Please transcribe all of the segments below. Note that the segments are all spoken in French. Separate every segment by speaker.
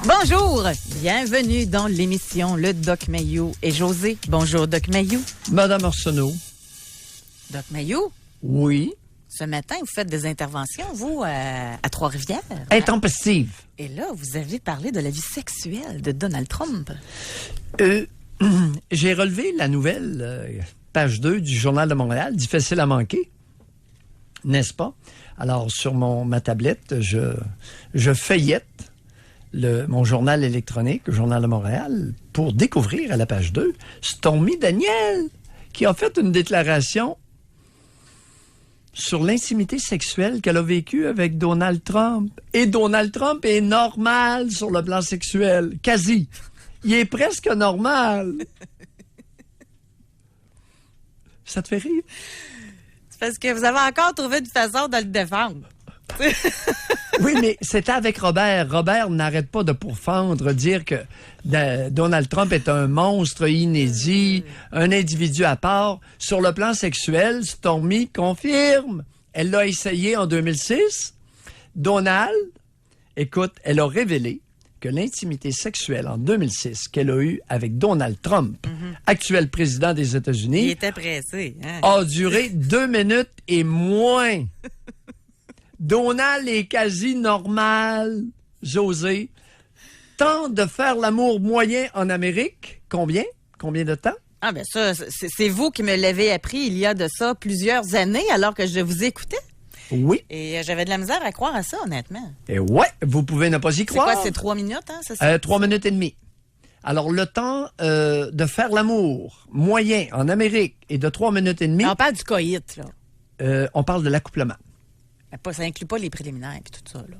Speaker 1: Bonjour, bienvenue dans l'émission Le Doc Mayou et José. Bonjour, Doc Mayou.
Speaker 2: Madame Arsenault.
Speaker 1: Doc Mayou,
Speaker 2: Oui.
Speaker 1: ce matin, vous faites des interventions, vous, à Trois-Rivières.
Speaker 2: Intempestive.
Speaker 1: Et là, vous avez parlé de la vie sexuelle de Donald Trump.
Speaker 2: J'ai relevé la nouvelle, page 2 du Journal de Montréal, difficile à manquer, n'est-ce pas? Alors, sur ma tablette, je feuillette mon journal électronique, le Journal de Montréal, pour découvrir à la page 2 Stormy Daniels, qui a fait une déclaration sur l'intimité sexuelle qu'elle a vécue avec Donald Trump. Et Donald Trump est normal sur le plan sexuel. Quasi. Il est presque normal. Ça te fait rire?
Speaker 1: C'est parce que vous avez encore trouvé une façon de le défendre.
Speaker 2: Oui, mais c'était avec Robert. Robert n'arrête pas de pourfendre, dire que Donald Trump est un monstre inédit, un individu à part. Sur le plan sexuel, Stormy confirme. Elle l'a essayé en 2006. Donald, écoute, elle a révélé que l'intimité sexuelle en 2006 qu'elle a eue avec Donald Trump, actuel président des États-Unis,
Speaker 1: Il était pressé. Hein?
Speaker 2: a duré 2 minutes et moins. Donald est quasi normal, José. Temps de faire l'amour moyen en Amérique. Combien? Combien de temps?
Speaker 1: Ah ben ça, c'est vous qui me l'avez appris il y a de ça plusieurs années alors que je vous écoutais.
Speaker 2: Oui.
Speaker 1: Et j'avais de la misère à croire à ça, honnêtement.
Speaker 2: Et ouais, vous pouvez ne pas y
Speaker 1: C'est
Speaker 2: croire.
Speaker 1: quoi, c'est 3 minutes, hein? C'est ça?
Speaker 2: 3 minutes et demie. Alors, le temps de faire l'amour moyen en Amérique est de 3 minutes et demie.
Speaker 1: On parle du coït, là.
Speaker 2: On parle de l'accouplement.
Speaker 1: Ça inclut pas les préliminaires et tout ça, là.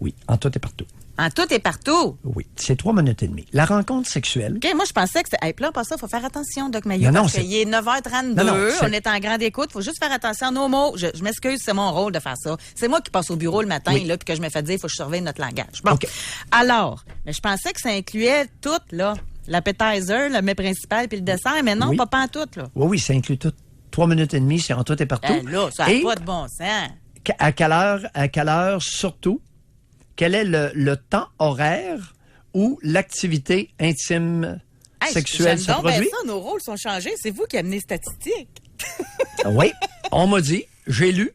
Speaker 2: Oui, en tout et partout.
Speaker 1: En tout et partout.
Speaker 2: Oui, c'est 3 minutes et demie. La rencontre sexuelle.
Speaker 1: OK, moi, je pensais que c'était... Hey, puis là, pour ça, il faut faire attention, Doc Mayou,
Speaker 2: Non,
Speaker 1: parce
Speaker 2: c'est-
Speaker 1: qu'il est 9h32,
Speaker 2: Non,
Speaker 1: on est en grande écoute, il faut juste faire attention à nos mots. Je m'excuse, c'est mon rôle de faire ça. C'est moi qui passe au bureau le matin,
Speaker 2: Oui.
Speaker 1: là, puis que je me fais dire, il faut que je surveille notre langage. Bon,
Speaker 2: OK.
Speaker 1: alors, mais je pensais que ça incluait tout, là, l'appetizer, le mets principal, puis le dessert, mais non,
Speaker 2: Oui.
Speaker 1: pas en tout, là.
Speaker 2: Oui, ça inclut tout. 3 minutes et demie, c'est en tout et partout.
Speaker 1: Ben là, ça n'a
Speaker 2: Et
Speaker 1: pas de bon sens.
Speaker 2: à quelle heure surtout, quel est le temps horaire où l'activité intime
Speaker 1: Hey,
Speaker 2: sexuelle se
Speaker 1: j'aime donc bien
Speaker 2: produit?
Speaker 1: ça, nos rôles sont changés. C'est vous qui amenez les statistiques.
Speaker 2: Oui, on m'a dit, j'ai lu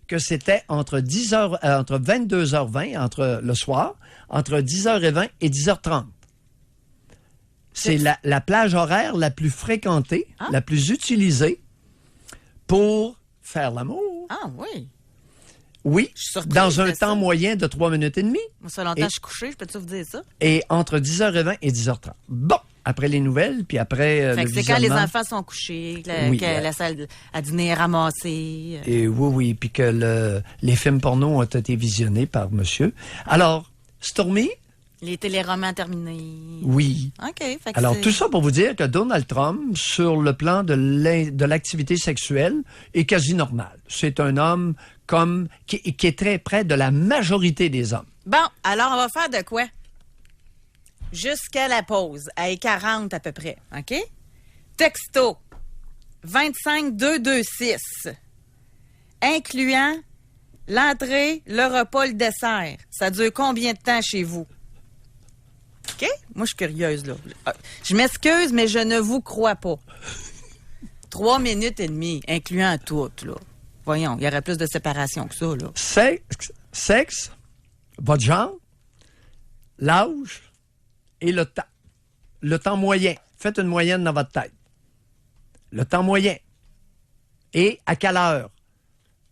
Speaker 2: que c'était entre 22h20, entre le soir, entre 10h20 et 10h30. C'est la plage horaire la plus fréquentée, la plus utilisée pour faire l'amour.
Speaker 1: Ah oui.
Speaker 2: Oui,
Speaker 1: Je suis surprise
Speaker 2: dans un
Speaker 1: de ça.
Speaker 2: temps moyen de 3 minutes et demie.
Speaker 1: Moi, ça longtemps, je suis couchée, je peux-tu vous dire ça?
Speaker 2: Et entre 10h20 et 10h30. Bon, après les nouvelles, puis après
Speaker 1: Fait
Speaker 2: le
Speaker 1: que c'est quand les
Speaker 2: visionnement.
Speaker 1: enfants sont couchés,
Speaker 2: Oui,
Speaker 1: que la salle à dîner est ramassée.
Speaker 2: Et oui, puis que les films porno ont été visionnés par monsieur. Alors, Stormy,
Speaker 1: Les téléromans terminés.
Speaker 2: oui.
Speaker 1: OK. Fait que
Speaker 2: Alors,
Speaker 1: c'est-
Speaker 2: tout ça pour vous dire que Donald Trump, sur le plan de l'activité sexuelle, est quasi normal. C'est un homme qui est très près de la majorité des hommes.
Speaker 1: Bon, alors on va faire de quoi? Jusqu'à la pause, à 40 à peu près, OK? Texto 25226, incluant l'entrée, le repas, le dessert. Ça dure combien de temps chez vous? OK? Moi, je suis curieuse, là. Je m'excuse, mais je ne vous crois pas. 3 minutes et demie, incluant tout, là. Voyons, il y aurait plus de séparation que ça, là.
Speaker 2: Sexe, votre genre, l'âge et le temps. Le temps moyen. Faites une moyenne dans votre tête. Le temps moyen. Et à quelle heure?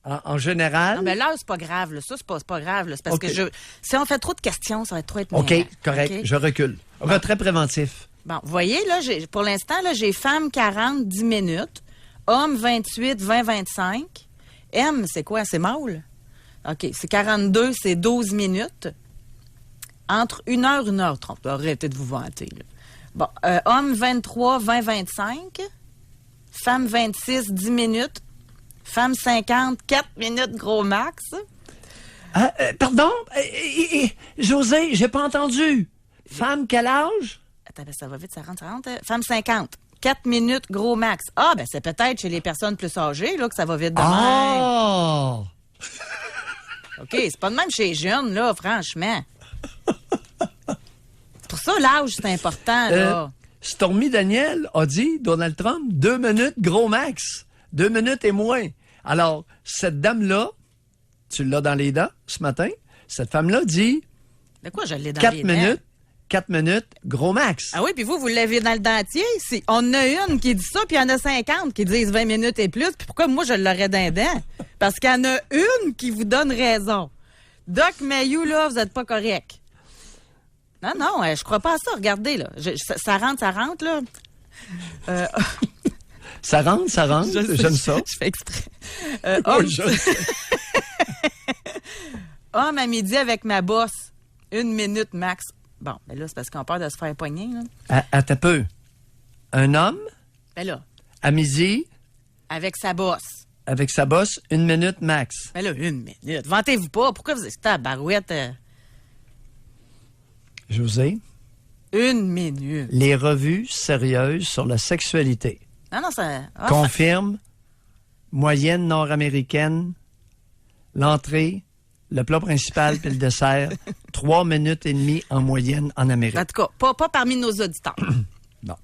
Speaker 2: En général...
Speaker 1: Non, mais l'heure, c'est pas grave, là. Ça, c'est pas grave, là. C'est parce
Speaker 2: OK.
Speaker 1: que si on fait trop de questions, ça va être trop
Speaker 2: OK,
Speaker 1: énervant.
Speaker 2: correct,
Speaker 1: OK?
Speaker 2: je recule. Retrait préventif.
Speaker 1: Bon, vous voyez, là, pour l'instant, là, j'ai femme 40, 10 minutes. Homme 28, 20, 25. M, c'est quoi? C'est mâle? OK, c'est 42, c'est 12 minutes. Entre 1h, 1h30. Arrêtez de vous vanter, là. Bon, homme 23, 20, 25. Femme 26, 10 minutes. Femme 50, 4 minutes gros max.
Speaker 2: Pardon? José, j'ai pas entendu. Femme, quel âge?
Speaker 1: Attends, ben, ça va vite, ça rentre. Femme 50. 4 minutes, gros max. Ah, ben c'est peut-être chez les personnes plus âgées là, que ça va vite de même.
Speaker 2: Ah!
Speaker 1: OK, c'est pas de même chez les jeunes, là, franchement. ça, l'âge, c'est important, là.
Speaker 2: Stormy Daniel a dit, Donald Trump, 2 minutes, gros max. 2 minutes et moins. Alors, cette dame-là, tu l'as dans les dents ce matin, cette femme-là dit...
Speaker 1: De quoi je l'ai dans
Speaker 2: 4
Speaker 1: les
Speaker 2: minutes,
Speaker 1: dents?
Speaker 2: 4 minutes, gros max.
Speaker 1: Ah oui, puis vous l'avez dans le dentier. On en a une qui dit ça, puis il y en a 50 qui disent 20 minutes et plus. Puis pourquoi moi, je l'aurais dans les dents? Parce qu'il y en a une qui vous donne raison. Doc Mayou, là, vous n'êtes pas correct. Non, je crois pas à ça. Regardez, là. Ça rentre, là.
Speaker 2: Ça rentre, j'aime ça.
Speaker 1: Je fais exprès.
Speaker 2: Oui, je sais.
Speaker 1: Homme à midi avec ma bosse. 1 minute max. Bon, ben là, c'est parce qu'on a peur de se faire pogner, là.
Speaker 2: Attends un peu. Un homme,
Speaker 1: Ben là,
Speaker 2: à midi,
Speaker 1: avec sa bosse.
Speaker 2: avec sa bosse, 1 minute max.
Speaker 1: Ben là, 1 minute. Vantez-vous pas. Pourquoi vous êtes à barouette?
Speaker 2: José,
Speaker 1: 1 minute.
Speaker 2: les revues sérieuses sur la sexualité
Speaker 1: Non, ça...
Speaker 2: confirment moyenne nord-américaine, l'entrée, le plat principal puis le dessert, 3 minutes et demie en moyenne en Amérique.
Speaker 1: En tout cas, pas parmi nos auditeurs.
Speaker 2: Bon.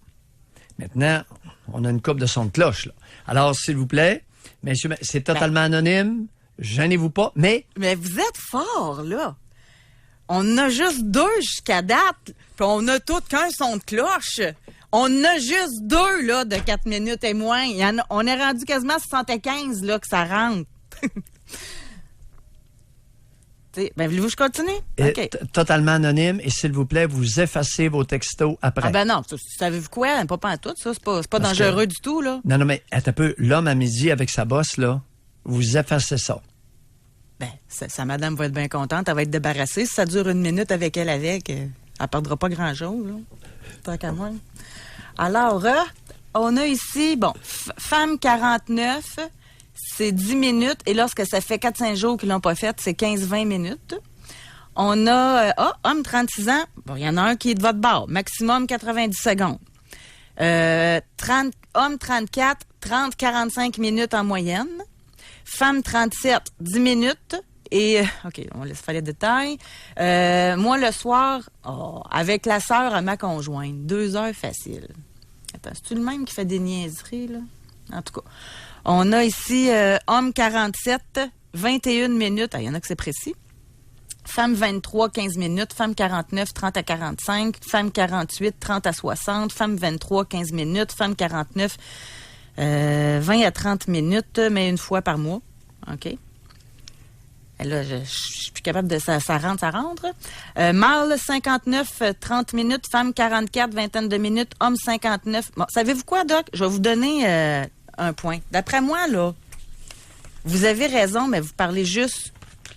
Speaker 2: Maintenant, on a une coupe de son de cloche, là. Alors, s'il vous plaît, messieurs, c'est totalement anonyme, gênez-vous pas, mais
Speaker 1: Mais vous êtes forts, là. On a juste 2 jusqu'à date, puis on a tout qu'un son de cloche. On a juste 2, là, de 4 minutes et moins. On est rendu quasiment à 75, là, que ça rentre. Ben, voulez-vous que je continue? OK.
Speaker 2: totalement anonyme, et s'il vous plaît, vous effacez vos textos après.
Speaker 1: Ah ben non, savez-vous quoi? Pas pantoute, ça. C'est pas
Speaker 2: Parce
Speaker 1: dangereux du tout, là.
Speaker 2: Non, mais attends un peu, l'homme à midi avec sa bosse, là, vous effacez ça.
Speaker 1: Ben, sa madame va être bien contente. Elle va être débarrassée. Si ça dure 1 minute avec elle, elle perdra pas grand-chose, là. Tant qu'à moi. Alors, on a ici, bon, femme 49, c'est 10 minutes. Et lorsque ça fait 4-5 jours qu'ils l'ont pas fait, c'est 15-20 minutes. On a, homme 36 ans. Bon, il y en a un qui est de votre bord. Maximum 90 secondes. Homme 34, 30-45 minutes en moyenne. Femme 37, 10 minutes. Et, OK, on laisse faire les détails. Moi, le soir, avec la sœur à ma conjointe, 2 heures facile. Attends, c'est-tu le même qui fait des niaiseries, là? En tout cas, on a ici homme 47, 21 minutes. Il y en a que c'est précis. Femme 23, 15 minutes. Femme 49, 30 à 45. Femme 48, 30 à 60. Femme 23, 15 minutes. Femme 49, 20 à 30 minutes, mais une fois par mois. OK? Et là, je suis plus capable de... Ça rentre. Mâle 59, 30 minutes. Femme 44, vingtaine de minutes. Homme 59. Bon, savez-vous quoi, Doc? Je vais vous donner un point. D'après moi, là, vous avez raison, mais vous parlez juste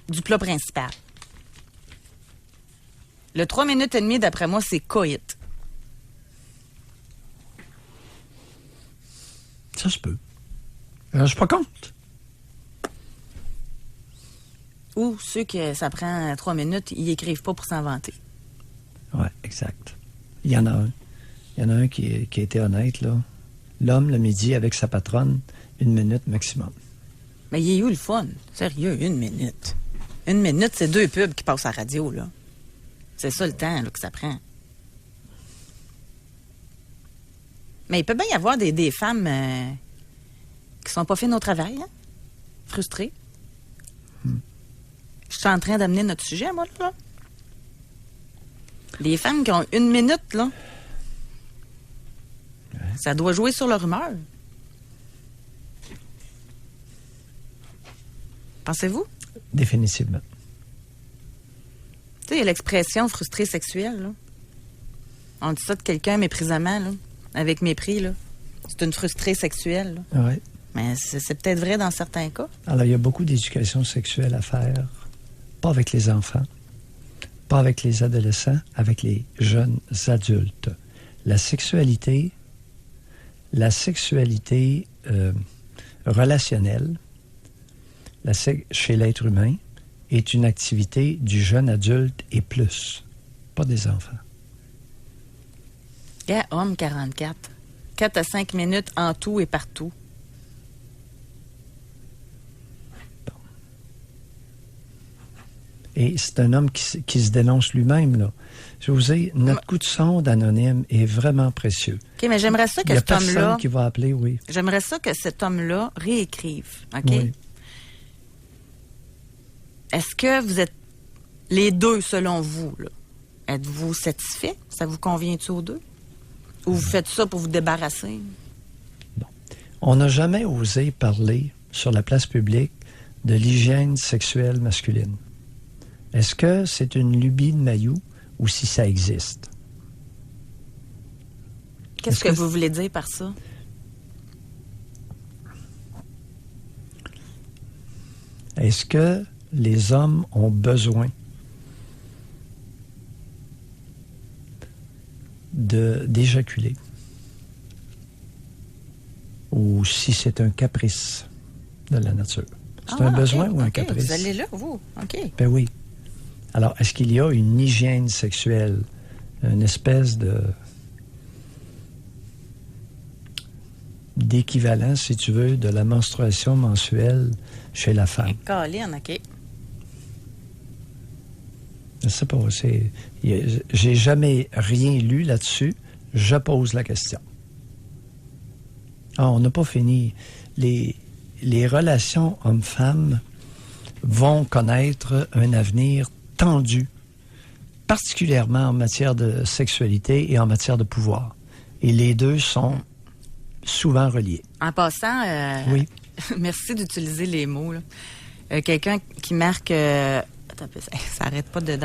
Speaker 1: du plat principal. Le 3 minutes et demie, d'après moi, c'est coït.
Speaker 2: Ça se peut. Je suis pas contre.
Speaker 1: Ou ceux que ça prend 3 minutes, ils écrivent pas pour s'en vanter.
Speaker 2: Oui, exact. Il y en a un. Il y en a un qui a été honnête, là. L'homme, le midi, avec sa patronne, 1 minute maximum.
Speaker 1: Mais il est où le fun? Sérieux, 1 minute. 1 minute, c'est 2 pubs qui passent à la radio, là. C'est ça le temps là, que ça prend. Mais il peut bien y avoir des femmes qui sont pas fines au travail, hein? Frustrées. Je suis en train d'amener notre sujet, moi, là. Les femmes qui ont 1 minute, là. Ouais. Ça doit jouer sur leur humeur. Pensez-vous?
Speaker 2: Définitivement.
Speaker 1: Tu sais, il y a l'expression frustrée sexuelle, là. On dit ça de quelqu'un méprisamment, là. Avec mépris, là. C'est une frustrée sexuelle, là.
Speaker 2: Oui.
Speaker 1: Mais c'est peut-être vrai dans certains cas.
Speaker 2: Alors, il y a beaucoup d'éducation sexuelle à faire. Pas avec les enfants, pas avec les adolescents, avec les jeunes adultes. La sexualité relationnelle chez l'être humain est une activité du jeune adulte et plus, pas des enfants.
Speaker 1: Homme 44. 4 à 5 minutes en tout et partout.
Speaker 2: Et c'est un homme qui se dénonce lui-même, là. Je vous dis, notre coup de sonde anonyme est vraiment précieux.
Speaker 1: OK, mais j'aimerais ça que
Speaker 2: Il y a
Speaker 1: cet homme-là...
Speaker 2: personne qui va appeler, oui.
Speaker 1: J'aimerais ça que cet homme-là réécrive, OK?
Speaker 2: Oui.
Speaker 1: Est-ce que vous êtes les deux, selon vous, là? Êtes-vous satisfait? Ça vous convient-tu aux deux? Ou vous faites ça pour vous débarrasser?
Speaker 2: On n'a jamais osé parler sur la place publique de l'hygiène sexuelle masculine. Est-ce que c'est une lubie de Mailloux ou si ça existe?
Speaker 1: Qu'est-ce que vous voulez dire par ça?
Speaker 2: Est-ce que les hommes ont besoin d'éjaculer? Ou si c'est un caprice de la nature? C'est un besoin ou un caprice?
Speaker 1: Vous allez là, vous? OK.
Speaker 2: Ben oui. Alors, est-ce qu'il y a une hygiène sexuelle, une espèce d'équivalent, si tu veux, de la menstruation mensuelle chez la femme?
Speaker 1: Colline, OK.
Speaker 2: Je sais pas, j'ai jamais rien lu là-dessus. Je pose la question. Ah, on n'a pas fini. Les relations hommes-femmes vont connaître un avenir tendu, particulièrement en matière de sexualité et en matière de pouvoir. Et les deux sont souvent reliés.
Speaker 1: En passant,
Speaker 2: oui.
Speaker 1: Merci d'utiliser les mots, là. Quelqu'un qui marque... attends un peu, ça arrête pas de...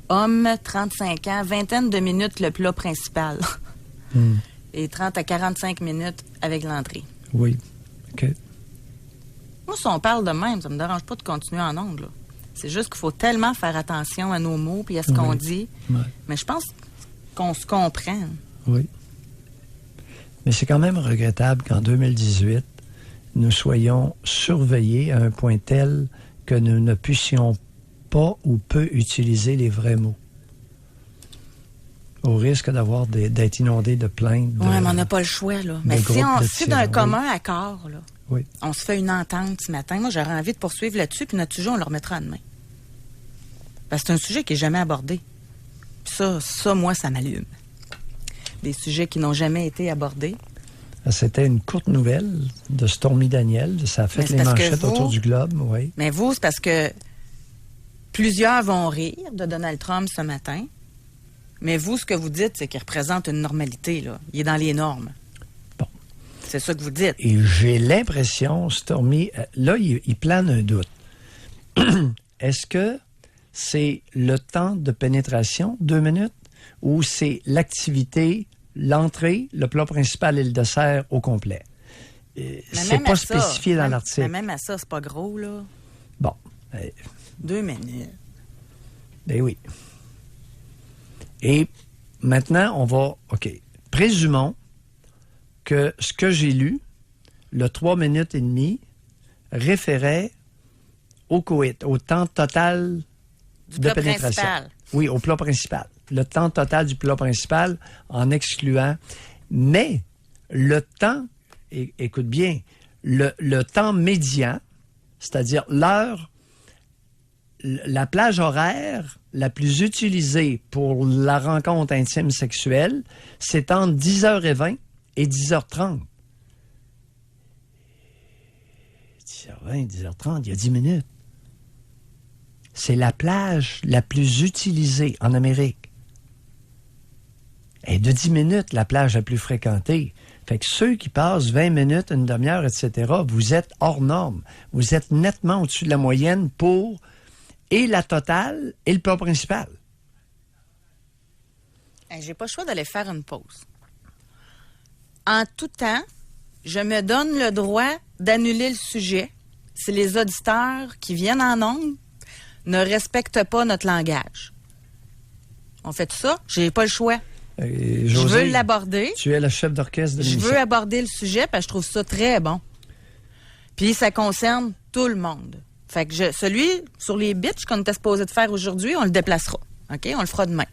Speaker 1: Homme, 35 ans, vingtaine de minutes le plat principal. Et 30 à 45 minutes avec l'entrée.
Speaker 2: Oui. OK.
Speaker 1: Moi, si on parle de même, ça me dérange pas de continuer en ongle, là. C'est juste qu'il faut tellement faire attention à nos mots puis à ce qu'on dit.
Speaker 2: Ouais.
Speaker 1: Mais je pense qu'on se comprend.
Speaker 2: Oui. Mais c'est quand même regrettable qu'en 2018, nous soyons surveillés à un point tel que nous ne puissions pas ou peu utiliser les vrais mots. Au risque d'être inondés de plaintes.
Speaker 1: Oui, mais on n'a pas le choix, là. Mais si d'un commun accord, là, on se fait une entente ce matin, moi, j'aurais envie de poursuivre là-dessus, puis notre sujet, on le remettra demain. Parce que c'est un sujet qui n'est jamais abordé. Puis ça, moi, ça m'allume. Des sujets qui n'ont jamais été abordés.
Speaker 2: C'était une courte nouvelle de Stormy Daniels. Ça a fait les manchettes autour du globe, oui.
Speaker 1: Mais vous, c'est parce que plusieurs vont rire de Donald Trump ce matin. Mais vous, ce que vous dites, c'est qu'il représente une normalité, là. Il est dans les normes.
Speaker 2: Bon.
Speaker 1: C'est ça que vous dites.
Speaker 2: Et j'ai l'impression, Stormy, là, il plane un doute. Est-ce que c'est le temps de pénétration, 2 minutes, ou c'est l'activité, l'entrée, le plat principal et le dessert au complet? C'est pas spécifié dans l'article.
Speaker 1: Mais même à ça, c'est pas gros, là.
Speaker 2: Bon.
Speaker 1: 2 minutes.
Speaker 2: Ben oui. Et maintenant, OK. Présumons que ce que j'ai lu, le 3 minutes et demie, référait au coït, au temps total de pénétration.
Speaker 1: Principal.
Speaker 2: Oui, au plat principal. Le temps total du plat principal en excluant. Mais le temps, écoute bien, le temps médian, c'est-à-dire l'heure, la plage horaire la plus utilisée pour la rencontre intime sexuelle, c'est entre 10h20 et 10h30. 10h20, 10h30, il y a 10 minutes. C'est la plage la plus utilisée en Amérique. Et de 10 minutes, la plage la plus fréquentée. Fait que ceux qui passent 20 minutes, une demi-heure, etc., vous êtes hors norme. Vous êtes nettement au-dessus de la moyenne pour et la totale et le plat principal.
Speaker 1: J'ai pas le choix d'aller faire une pause. En tout temps, je me donne le droit d'annuler le sujet si les auditeurs qui viennent en ondes ne respectent pas notre langage. On fait ça, j'ai pas le choix.
Speaker 2: Josée,
Speaker 1: je veux l'aborder.
Speaker 2: Tu es la chef d'orchestre de l'émission.
Speaker 1: Je veux aborder le sujet parce que je trouve ça très bon. Puis ça concerne tout le monde. Fait que celui sur les bitches qu'on était supposé de faire aujourd'hui, on le déplacera. OK? On le fera demain.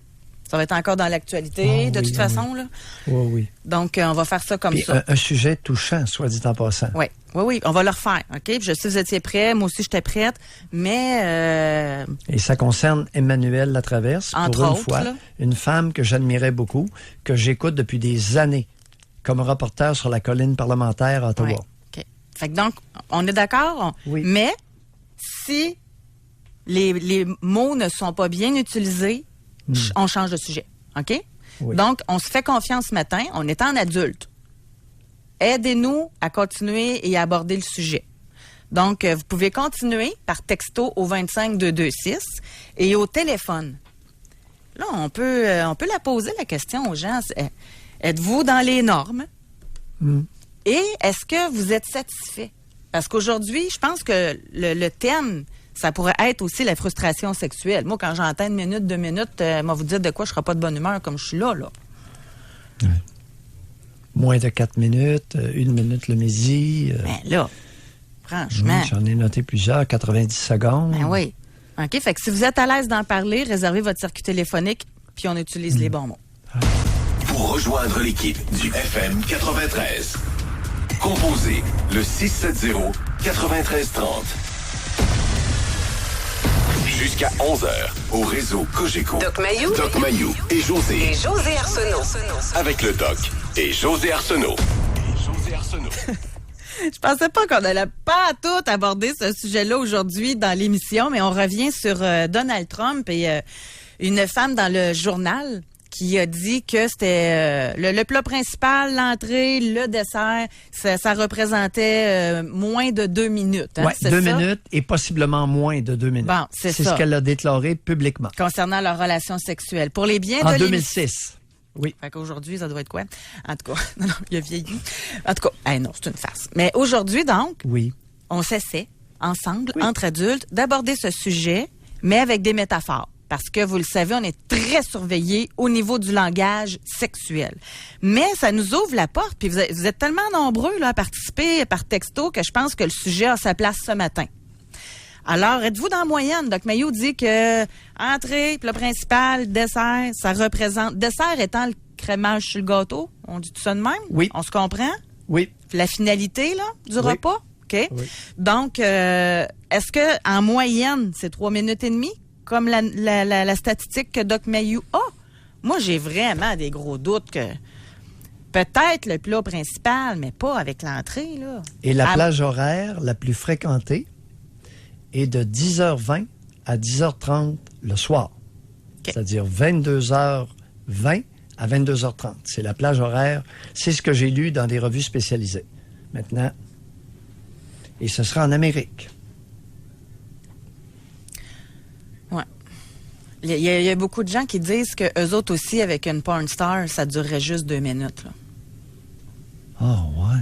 Speaker 1: Ça va être encore dans l'actualité, de toute façon. Là.
Speaker 2: Oui.
Speaker 1: Donc, on va faire ça comme
Speaker 2: Puis
Speaker 1: ça.
Speaker 2: Un sujet touchant, soit dit en passant.
Speaker 1: Oui, on va le refaire, OK? Puis je sais que vous étiez prêts, moi aussi j'étais prête, mais...
Speaker 2: Et ça concerne Emmanuelle Latraverse,
Speaker 1: entre
Speaker 2: pour une
Speaker 1: autres,
Speaker 2: fois,
Speaker 1: là.
Speaker 2: une femme que j'admirais beaucoup, que j'écoute depuis des années comme reporter sur la colline parlementaire à Ottawa.
Speaker 1: Ouais. OK. Fait que donc, on est d'accord?
Speaker 2: Oui.
Speaker 1: Mais si les mots ne sont pas bien utilisés, on change de sujet, OK?
Speaker 2: Oui.
Speaker 1: Donc, on se fait confiance ce matin, on est en adulte. Aidez-nous à continuer et à aborder le sujet. Donc, vous pouvez continuer par texto au 25226 et au téléphone. Là, on peut la poser, la question aux gens. Êtes-vous dans les normes? Et est-ce que vous êtes satisfait? Parce qu'aujourd'hui, je pense que le thème, ça pourrait être aussi la frustration sexuelle. Moi, quand j'entends 1 minute, 2 minutes, moi, vous dire de quoi je ne serai pas de bonne humeur comme je suis là.
Speaker 2: Oui. Moins de 4 minutes, 1 minute le midi.
Speaker 1: Ben là, franchement.
Speaker 2: Oui, j'en ai noté plusieurs, 90 secondes.
Speaker 1: Ben oui. OK, fait que si vous êtes à l'aise d'en parler, réservez votre circuit téléphonique, puis on utilise les bons mots.
Speaker 3: Pour rejoindre l'équipe du FM 93, composez le 670-9330. Jusqu'à 11h, au réseau Cogeco.
Speaker 4: Doc Mayou
Speaker 3: et José.
Speaker 4: Et José Arsenault.
Speaker 3: Avec le Doc et José Arsenault.
Speaker 1: Je pensais pas qu'on allait pas à tout aborder ce sujet-là aujourd'hui dans l'émission, mais on revient sur Donald Trump et une femme dans le journal qui a dit que c'était le plat principal, l'entrée, le dessert, ça représentait moins de 2 minutes. Hein,
Speaker 2: oui, 2 minutes et possiblement moins de 2 minutes.
Speaker 1: Bon, c'est ça.
Speaker 2: ce qu'elle a déclaré publiquement.
Speaker 1: Concernant leur relation sexuelle. Pour les biens
Speaker 2: en
Speaker 1: de
Speaker 2: 2006. Oui.
Speaker 1: Fait qu'aujourd'hui, ça doit être quoi? En tout cas, non, il a vieilli. En tout cas, non, c'est une farce. Mais aujourd'hui, donc, on s'essaie ensemble, entre adultes, d'aborder ce sujet, mais avec des métaphores. Parce que, vous le savez, on est très surveillés au niveau du langage sexuel. Mais ça nous ouvre la porte, puis vous êtes tellement nombreux là, à participer par texto que je pense que le sujet a sa place ce matin. Alors, êtes-vous dans la moyenne? Doc Mayou dit que entrée, plat principal, dessert, ça représente... Dessert étant le crémage sur le gâteau, on dit tout ça de même?
Speaker 2: Oui.
Speaker 1: On se comprend?
Speaker 2: Oui.
Speaker 1: La finalité là, du repas? OK.
Speaker 2: Oui.
Speaker 1: Donc, est-ce que en moyenne, c'est 3 minutes et demie, comme la statistique que Doc Mayou a? Moi, j'ai vraiment des gros doutes que peut-être le plat principal, mais pas avec l'entrée, là.
Speaker 2: Et la plage horaire la plus fréquentée est de 10h20 à 10h30 le soir. Okay. C'est-à-dire 22h20 à 22h30. C'est la plage horaire. C'est ce que j'ai lu dans des revues spécialisées. Maintenant, et ce sera en Amérique.
Speaker 1: Ouais. Il y a beaucoup de gens qui disent que eux autres aussi, avec une porn star, ça durerait juste 2 minutes.
Speaker 2: Ah, ouais.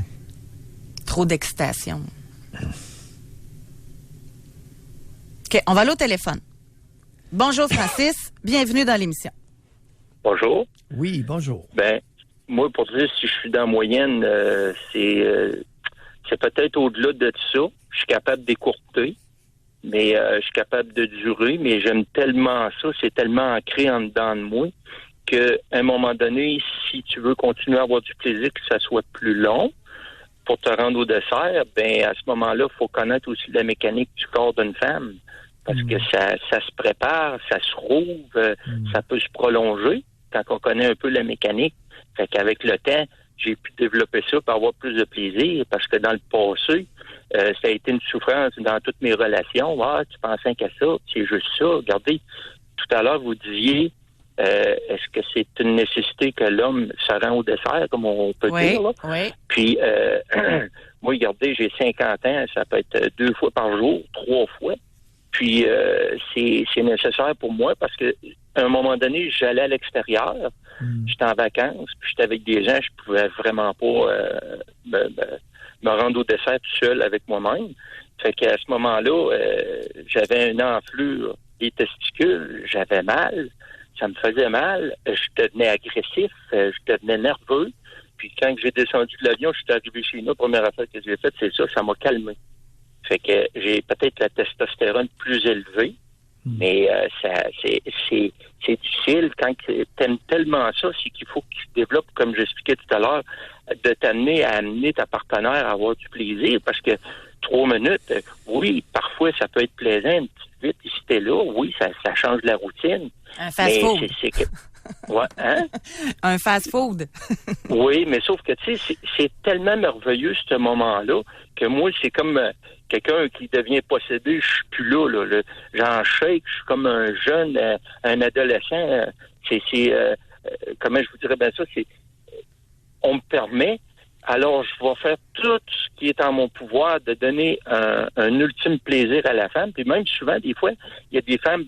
Speaker 1: Trop d'excitation. OK, on va aller au téléphone. Bonjour, Francis. Bienvenue dans l'émission.
Speaker 5: Bonjour.
Speaker 2: Oui, bonjour.
Speaker 5: Ben, moi, pour dire si je suis dans la moyenne, c'est peut-être au-delà de ça. Je suis capable d'écourter, mais je suis capable de durer, mais j'aime tellement ça, c'est tellement ancré en dedans de moi qu'à un moment donné, si tu veux continuer à avoir du plaisir, que ça soit plus long, pour te rendre au dessert, ben à ce moment-là, il faut connaître aussi la mécanique du corps d'une femme. Parce que ça se prépare, ça se rouvre, ça peut se prolonger quand on connaît un peu la mécanique. Fait qu'avec le temps, j'ai pu développer ça pour avoir plus de plaisir parce que dans le passé, ça a été une souffrance dans toutes mes relations. Ah, tu pensais qu'à ça, c'est juste ça. Regardez, tout à l'heure, vous disiez, est-ce que c'est une nécessité que l'homme se rend au dessert, comme on peut dire, là?
Speaker 1: Oui.
Speaker 5: Puis, moi, regardez, j'ai 50 ans, ça peut être 2 fois par jour, 3 fois. Puis, c'est nécessaire pour moi parce que à un moment donné, j'allais à l'extérieur, j'étais en vacances, puis j'étais avec des gens, je pouvais vraiment pas me rendre au dessert tout seul avec moi-même. Fait qu'à ce moment-là, j'avais une enflure des testicules, j'avais mal, ça me faisait mal, je devenais agressif, je devenais nerveux. Puis quand j'ai descendu de l'avion, je suis arrivé chez nous, la première affaire que j'ai faite, c'est ça m'a calmé. Fait que j'ai peut-être la testostérone plus élevée. Mais c'est difficile quand tu aimes tellement ça, c'est qu'il faut qu'il se développe, comme j'expliquais tout à l'heure, de t'amener à amener ta partenaire à avoir du plaisir, parce que 3 minutes, oui, parfois ça peut être plaisant, une petite vite, si t'es là, oui, ça change la routine.
Speaker 1: Un fast-food.
Speaker 5: Ouais, hein?
Speaker 1: Un fast-food.
Speaker 5: Oui, mais sauf que, tu sais, c'est tellement merveilleux, ce moment-là, que moi, c'est comme quelqu'un qui devient possédé, je suis plus là. J'en shake, je suis comme un jeune, un adolescent. Comment je vous dirais bien ça? On me permet, alors je vais faire tout ce qui est en mon pouvoir de donner un ultime plaisir à la femme. Puis même souvent, des fois, il y a des femmes,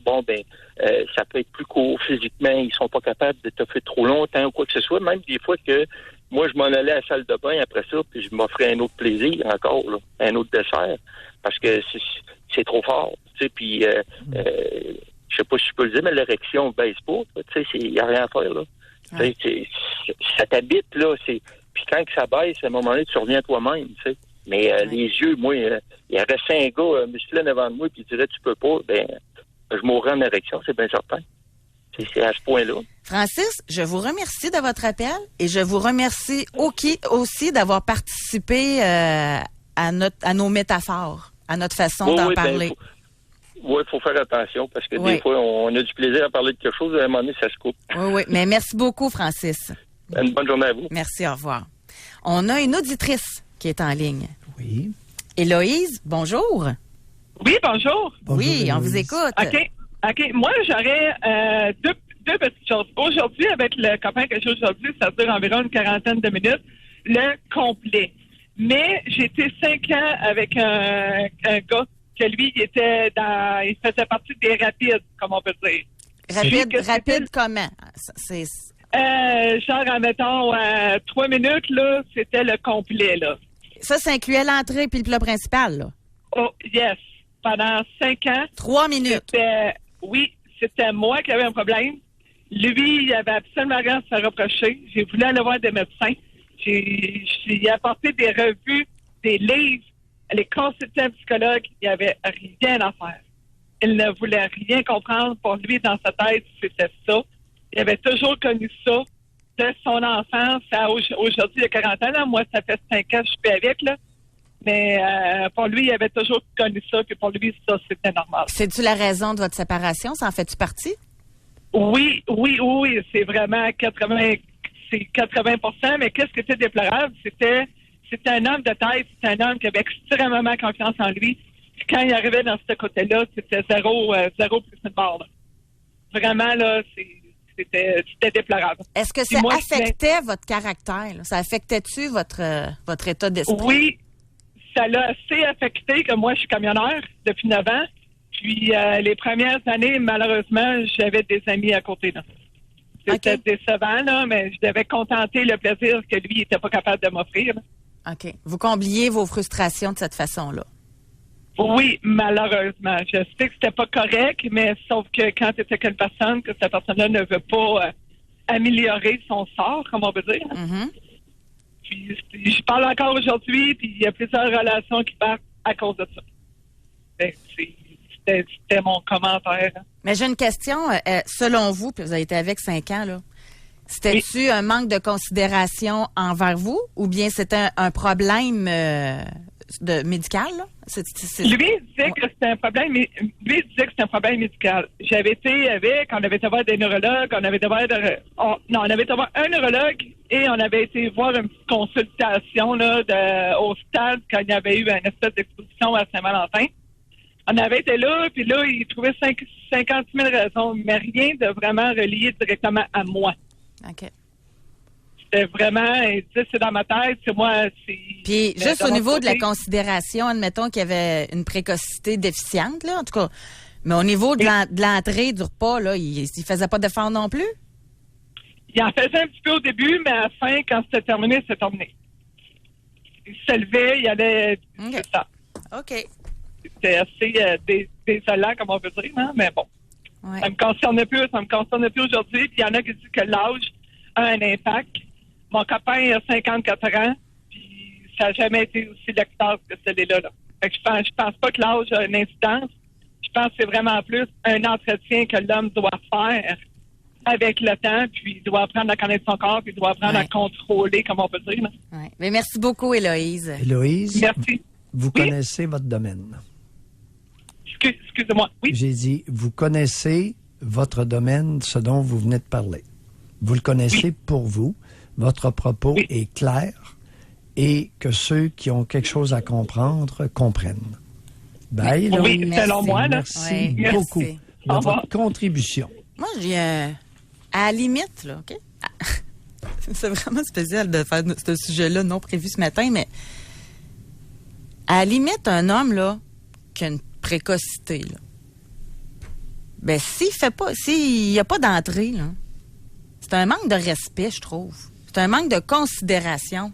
Speaker 5: ça peut être plus court physiquement, ils sont pas capables de te faire trop longtemps ou quoi que ce soit. Même des fois que moi, je m'en allais à la salle de bain après ça, puis je m'offrais un autre plaisir encore, là, un autre dessert, parce que c'est trop fort. Tu sais, puis je sais pas si je peux le dire, mais l'érection ne baisse pas. Tu sais, il n'y a rien à faire, là. Ouais. Ça t'habite, là, puis quand que ça baisse, à un moment donné, tu reviens toi-même, tu sais. Mais les yeux, moi, il y aurait 5 gars musclés devant de moi, puis ils diraient tu peux pas, je mourrais en érection, c'est bien certain. C'est à ce point-là.
Speaker 1: Francis, je vous remercie de votre appel et je vous remercie aussi d'avoir participé à nos métaphores, à notre façon d'en parler.
Speaker 5: Oui, il faut faire attention parce que des fois, on a du plaisir à parler de quelque chose, à un moment donné, ça se coupe.
Speaker 1: Oui, mais merci beaucoup, Francis.
Speaker 5: Une bonne journée à vous.
Speaker 1: Merci, au revoir. On a une auditrice qui est en ligne.
Speaker 2: Oui.
Speaker 1: Héloïse, bonjour.
Speaker 6: Oui, bonjour.
Speaker 1: Oui, on vous écoute.
Speaker 6: OK. Moi, j'aurais deux petites choses. Aujourd'hui, avec le copain que j'ai aujourd'hui, ça dure environ une 40aine de minutes, le complet. Mais j'ai été 5 ans avec un gars que lui, il faisait partie des rapides, comme on peut dire.
Speaker 1: Rapide comment?
Speaker 6: Genre, admettons, 3 minutes, là, c'était le complet, là.
Speaker 1: Ça incluait l'entrée puis le plat principal, là?
Speaker 6: Oh, yes. Pendant 5 ans.
Speaker 1: 3 minutes.
Speaker 6: C'était moi qui avais un problème. Lui, il avait absolument rien à se reprocher. J'ai voulu aller voir des médecins. J'ai apporté des revues, des livres. Les consulter un psychologue, il n'y avait rien à faire. Il ne voulait rien comprendre. Pour lui, dans sa tête, c'était ça. Il avait toujours connu ça de son enfance à aujourd'hui, il y a 40 ans. Là. Moi, ça fait 5 ans que je suis avec, là. Mais pour lui, il avait toujours connu ça, puis pour lui, ça, c'était normal.
Speaker 1: C'est-tu la raison de votre séparation? Ça en fait-tu partie?
Speaker 6: Oui. C'est vraiment 80%. Mais qu'est-ce que c'est déplorable? C'était un homme de tête, c'était un homme qui avait extrêmement confiance en lui. Puis quand il arrivait dans ce côté-là, c'était zéro plus une barre. Là. Vraiment, là, c'était déplorable.
Speaker 1: Est-ce que ça affectait votre caractère? Là? Ça affectait-tu votre état d'esprit?
Speaker 6: Oui, ça l'a assez affecté que moi, je suis camionneur depuis 9 ans. Puis les premières années, malheureusement, j'avais des amis à côté. Là. C'était décevant, là, mais je devais contenter le plaisir que lui n'était pas capable de m'offrir. Là.
Speaker 1: OK. Vous combliez vos frustrations de cette façon-là?
Speaker 6: Oui, malheureusement. Je sais que c'était pas correct, mais sauf que quand tu es avec une personne, que cette personne-là ne veut pas améliorer son sort, comme on peut dire.
Speaker 1: Mm-hmm.
Speaker 6: Puis je parle encore aujourd'hui, puis il y a plusieurs relations qui partent à cause de ça. C'était mon commentaire.
Speaker 1: Mais j'ai une question. Selon vous, puis vous avez été avec 5 ans, là, c'était-tu un manque de considération envers vous ou bien c'était un problème médical? Là?
Speaker 6: Lui, il disait que c'était un problème. Lui, il disait que c'était un problème médical. J'avais été on avait été voir des neurologues, on avait été voir un neurologue et on avait été voir une petite consultation là, au stade quand il y avait eu une espèce d'exposition à Saint-Valentin. On avait été là, puis là, il trouvait 50 000 raisons, mais rien de vraiment relié directement à moi.
Speaker 1: OK.
Speaker 6: C'était vraiment, c'est dans ma tête, c'est moi, c'est...
Speaker 1: Puis, juste au niveau de la considération, admettons qu'il y avait une précocité déficiente, là, en tout cas. Mais au niveau de l'entrée du repas, là, il faisait pas d'effort non plus?
Speaker 6: Il en faisait un petit peu au début, mais à la fin, quand c'était terminé, c'est terminé. Il se levait, il allait...
Speaker 1: Okay.
Speaker 6: C'est ça.
Speaker 1: OK.
Speaker 6: C'était assez désolant, comme on peut dire, hein? Mais bon.
Speaker 1: Ouais.
Speaker 6: Ça me concerne plus aujourd'hui. Puis il y en a qui disent que l'âge a un impact. Mon copain a 54 ans, puis ça n'a jamais été aussi lecteur que celui-là. Là. Fait que je pense pas que l'âge a une incidence. Je pense que c'est vraiment plus un entretien que l'homme doit faire avec le temps, puis il doit apprendre à connaître son corps, puis il doit apprendre à contrôler, comme on peut dire.
Speaker 1: Ouais. Mais merci beaucoup, Héloïse.
Speaker 2: Héloïse,
Speaker 6: Merci.
Speaker 2: vous connaissez votre domaine.
Speaker 6: Excusez-moi. Oui.
Speaker 2: J'ai dit, vous connaissez votre domaine, ce dont vous venez de parler. Vous le connaissez pour vous. Votre propos est clair et que ceux qui ont quelque chose à comprendre comprennent. Bye, Héloïse.
Speaker 6: Oui, selon moi, là.
Speaker 2: Merci
Speaker 1: Oui,
Speaker 2: beaucoup
Speaker 1: merci.
Speaker 2: de votre contribution.
Speaker 1: Moi, j'ai à la limite, là, OK? C'est vraiment spécial de faire ce sujet-là non prévu ce matin, mais à la limite, un homme, là, qui a une précocité, là, ben, s'il n'y a pas d'entrée, là, c'est un manque de respect, je trouve. C'est un manque de considération.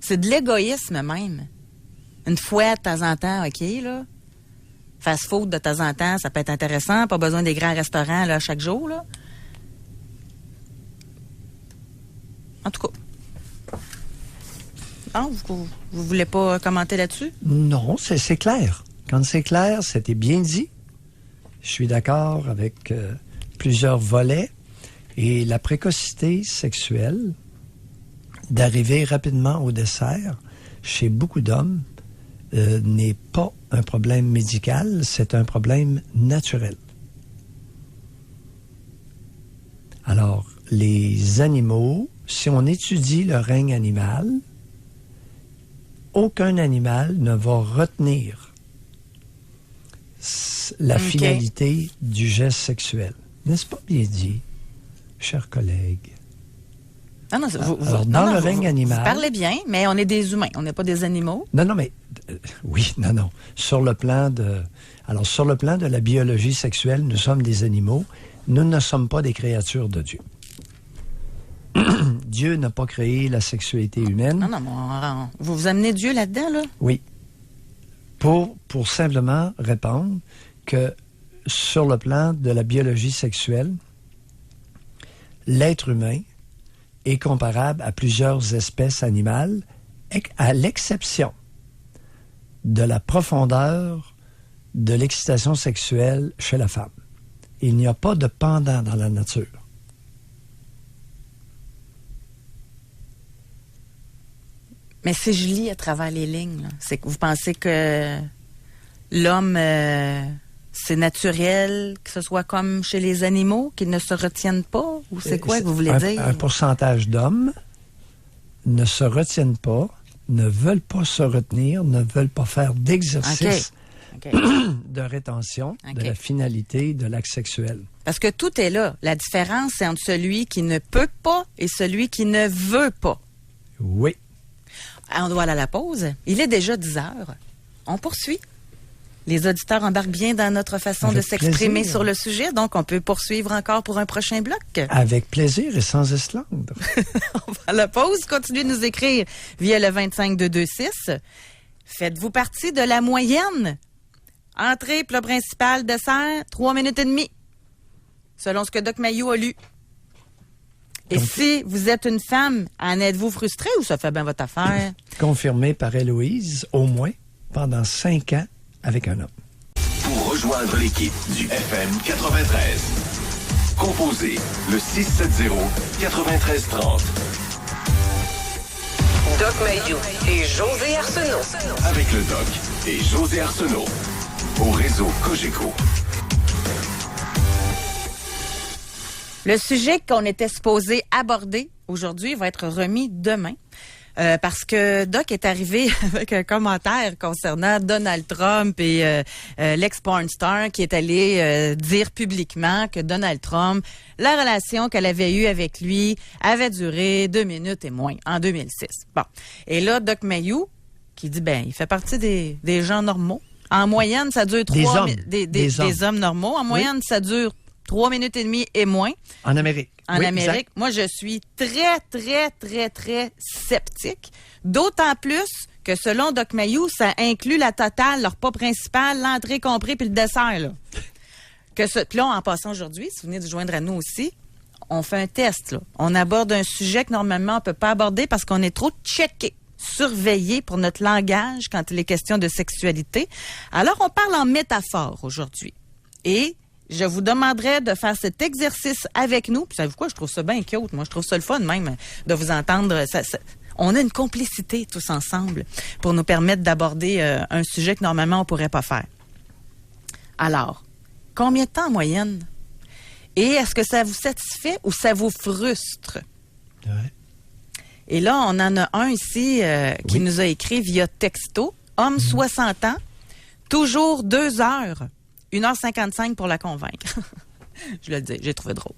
Speaker 1: C'est de l'égoïsme, même. Une fois de temps en temps, OK, là. Fast-food de temps en temps, ça peut être intéressant. Pas besoin des grands restaurants, là, chaque jour, là. En tout cas. Non, vous voulez pas commenter là-dessus?
Speaker 2: Non, c'est clair. Quand c'est clair, c'était bien dit. Je suis d'accord avec plusieurs volets. Et la précocité sexuelle, d'arriver rapidement au dessert, chez beaucoup d'hommes, n'est pas un problème médical, c'est un problème naturel. Alors, les animaux, si on étudie le règne animal, aucun animal ne va retenir la finalité du geste sexuel. N'est-ce pas bien dit, chers collègues?
Speaker 1: Non,
Speaker 2: Alors, dans le règne animal...
Speaker 1: Vous parlez bien, mais on est des humains, on n'est pas des animaux.
Speaker 2: Non, mais... oui, non. Sur le plan de la biologie sexuelle, nous sommes des animaux. Nous ne sommes pas des créatures de Dieu. Dieu n'a pas créé la sexualité humaine.
Speaker 1: Non, vous amenez Dieu là-dedans, là?
Speaker 2: Oui. Pour simplement répondre que sur le plan de la biologie sexuelle, l'être humain est comparable à plusieurs espèces animales, à l'exception de la profondeur de l'excitation sexuelle chez la femme. Il n'y a pas de pendant dans la nature.
Speaker 1: Mais si je lis à travers les lignes, là, c'est que vous pensez que l'homme, c'est naturel, que ce soit comme chez les animaux, qu'ils ne se retiennent pas? Ou c'est quoi que vous voulez dire?
Speaker 2: Un pourcentage d'hommes ne se retiennent pas, ne veulent pas se retenir, ne veulent pas faire d'exercice de rétention de la finalité de l'acte sexuel.
Speaker 1: Parce que tout est là. La différence, c'est entre celui qui ne peut pas et celui qui ne veut pas.
Speaker 2: Oui.
Speaker 1: On doit aller à la pause. Il est déjà 10 heures. On poursuit. Les auditeurs embarquent bien dans notre façon
Speaker 2: Avec
Speaker 1: de s'exprimer
Speaker 2: plaisir.
Speaker 1: sur le sujet, donc on peut poursuivre encore pour un prochain bloc.
Speaker 2: Avec plaisir et sans esclandre.
Speaker 1: On va à la pause. Continuez de nous écrire via le 25226. Faites-vous partie de la moyenne? Entrée, plat principal, dessert, 3 minutes et demie. Selon ce que Doc Mayou a lu. Et donc, si vous êtes une femme, en êtes-vous frustrée ou ça fait bien votre affaire?
Speaker 2: Confirmé par Héloïse, au moins, pendant 5 ans avec un homme.
Speaker 3: Pour rejoindre l'équipe du FM 93, composez le 670-9330.
Speaker 4: Doc Mayou et José Arsenault.
Speaker 3: Avec le Doc et José Arsenault. Au réseau Cogeco.
Speaker 1: Le sujet qu'on était supposé aborder aujourd'hui va être remis demain. Parce que Doc est arrivé avec un commentaire concernant Donald Trump et l'ex-porn star qui est allé dire publiquement que Donald Trump, la relation qu'elle avait eue avec lui avait duré 2 minutes et moins en 2006. Bon. Et là, Doc Mayou, qui dit, il fait partie des gens normaux. En moyenne, ça dure 3 minutes. Des hommes normaux. En moyenne, ça dure 3 minutes et demie et moins.
Speaker 2: En Amérique.
Speaker 1: En Amérique. Exact. Moi, je suis très, très, très, très sceptique. D'autant plus que selon Doc Mayou, ça inclut la totale, leur repas principal, l'entrée compris, puis le dessert. Là. Puis là, en passant aujourd'hui, si vous venez de joindre à nous aussi, on fait un test. Là. On aborde un sujet que normalement, on ne peut pas aborder parce qu'on est trop checké surveiller pour notre langage quand il est question de sexualité. Alors, on parle en métaphore aujourd'hui. Et je vous demanderais de faire cet exercice avec nous. Puis, savez-vous quoi? Je trouve ça bien cute. Moi, je trouve ça le fun même de vous entendre. On a une complicité tous ensemble pour nous permettre d'aborder un sujet que normalement on pourrait pas faire. Alors, combien de temps en moyenne? Et est-ce que ça vous satisfait ou ça vous frustre?
Speaker 2: Ouais.
Speaker 1: Et là, on en a un ici qui nous a écrit via texto. Homme 60 ans, toujours 2 heures, 1h55 pour la convaincre. Je le dis, j'ai trouvé drôle.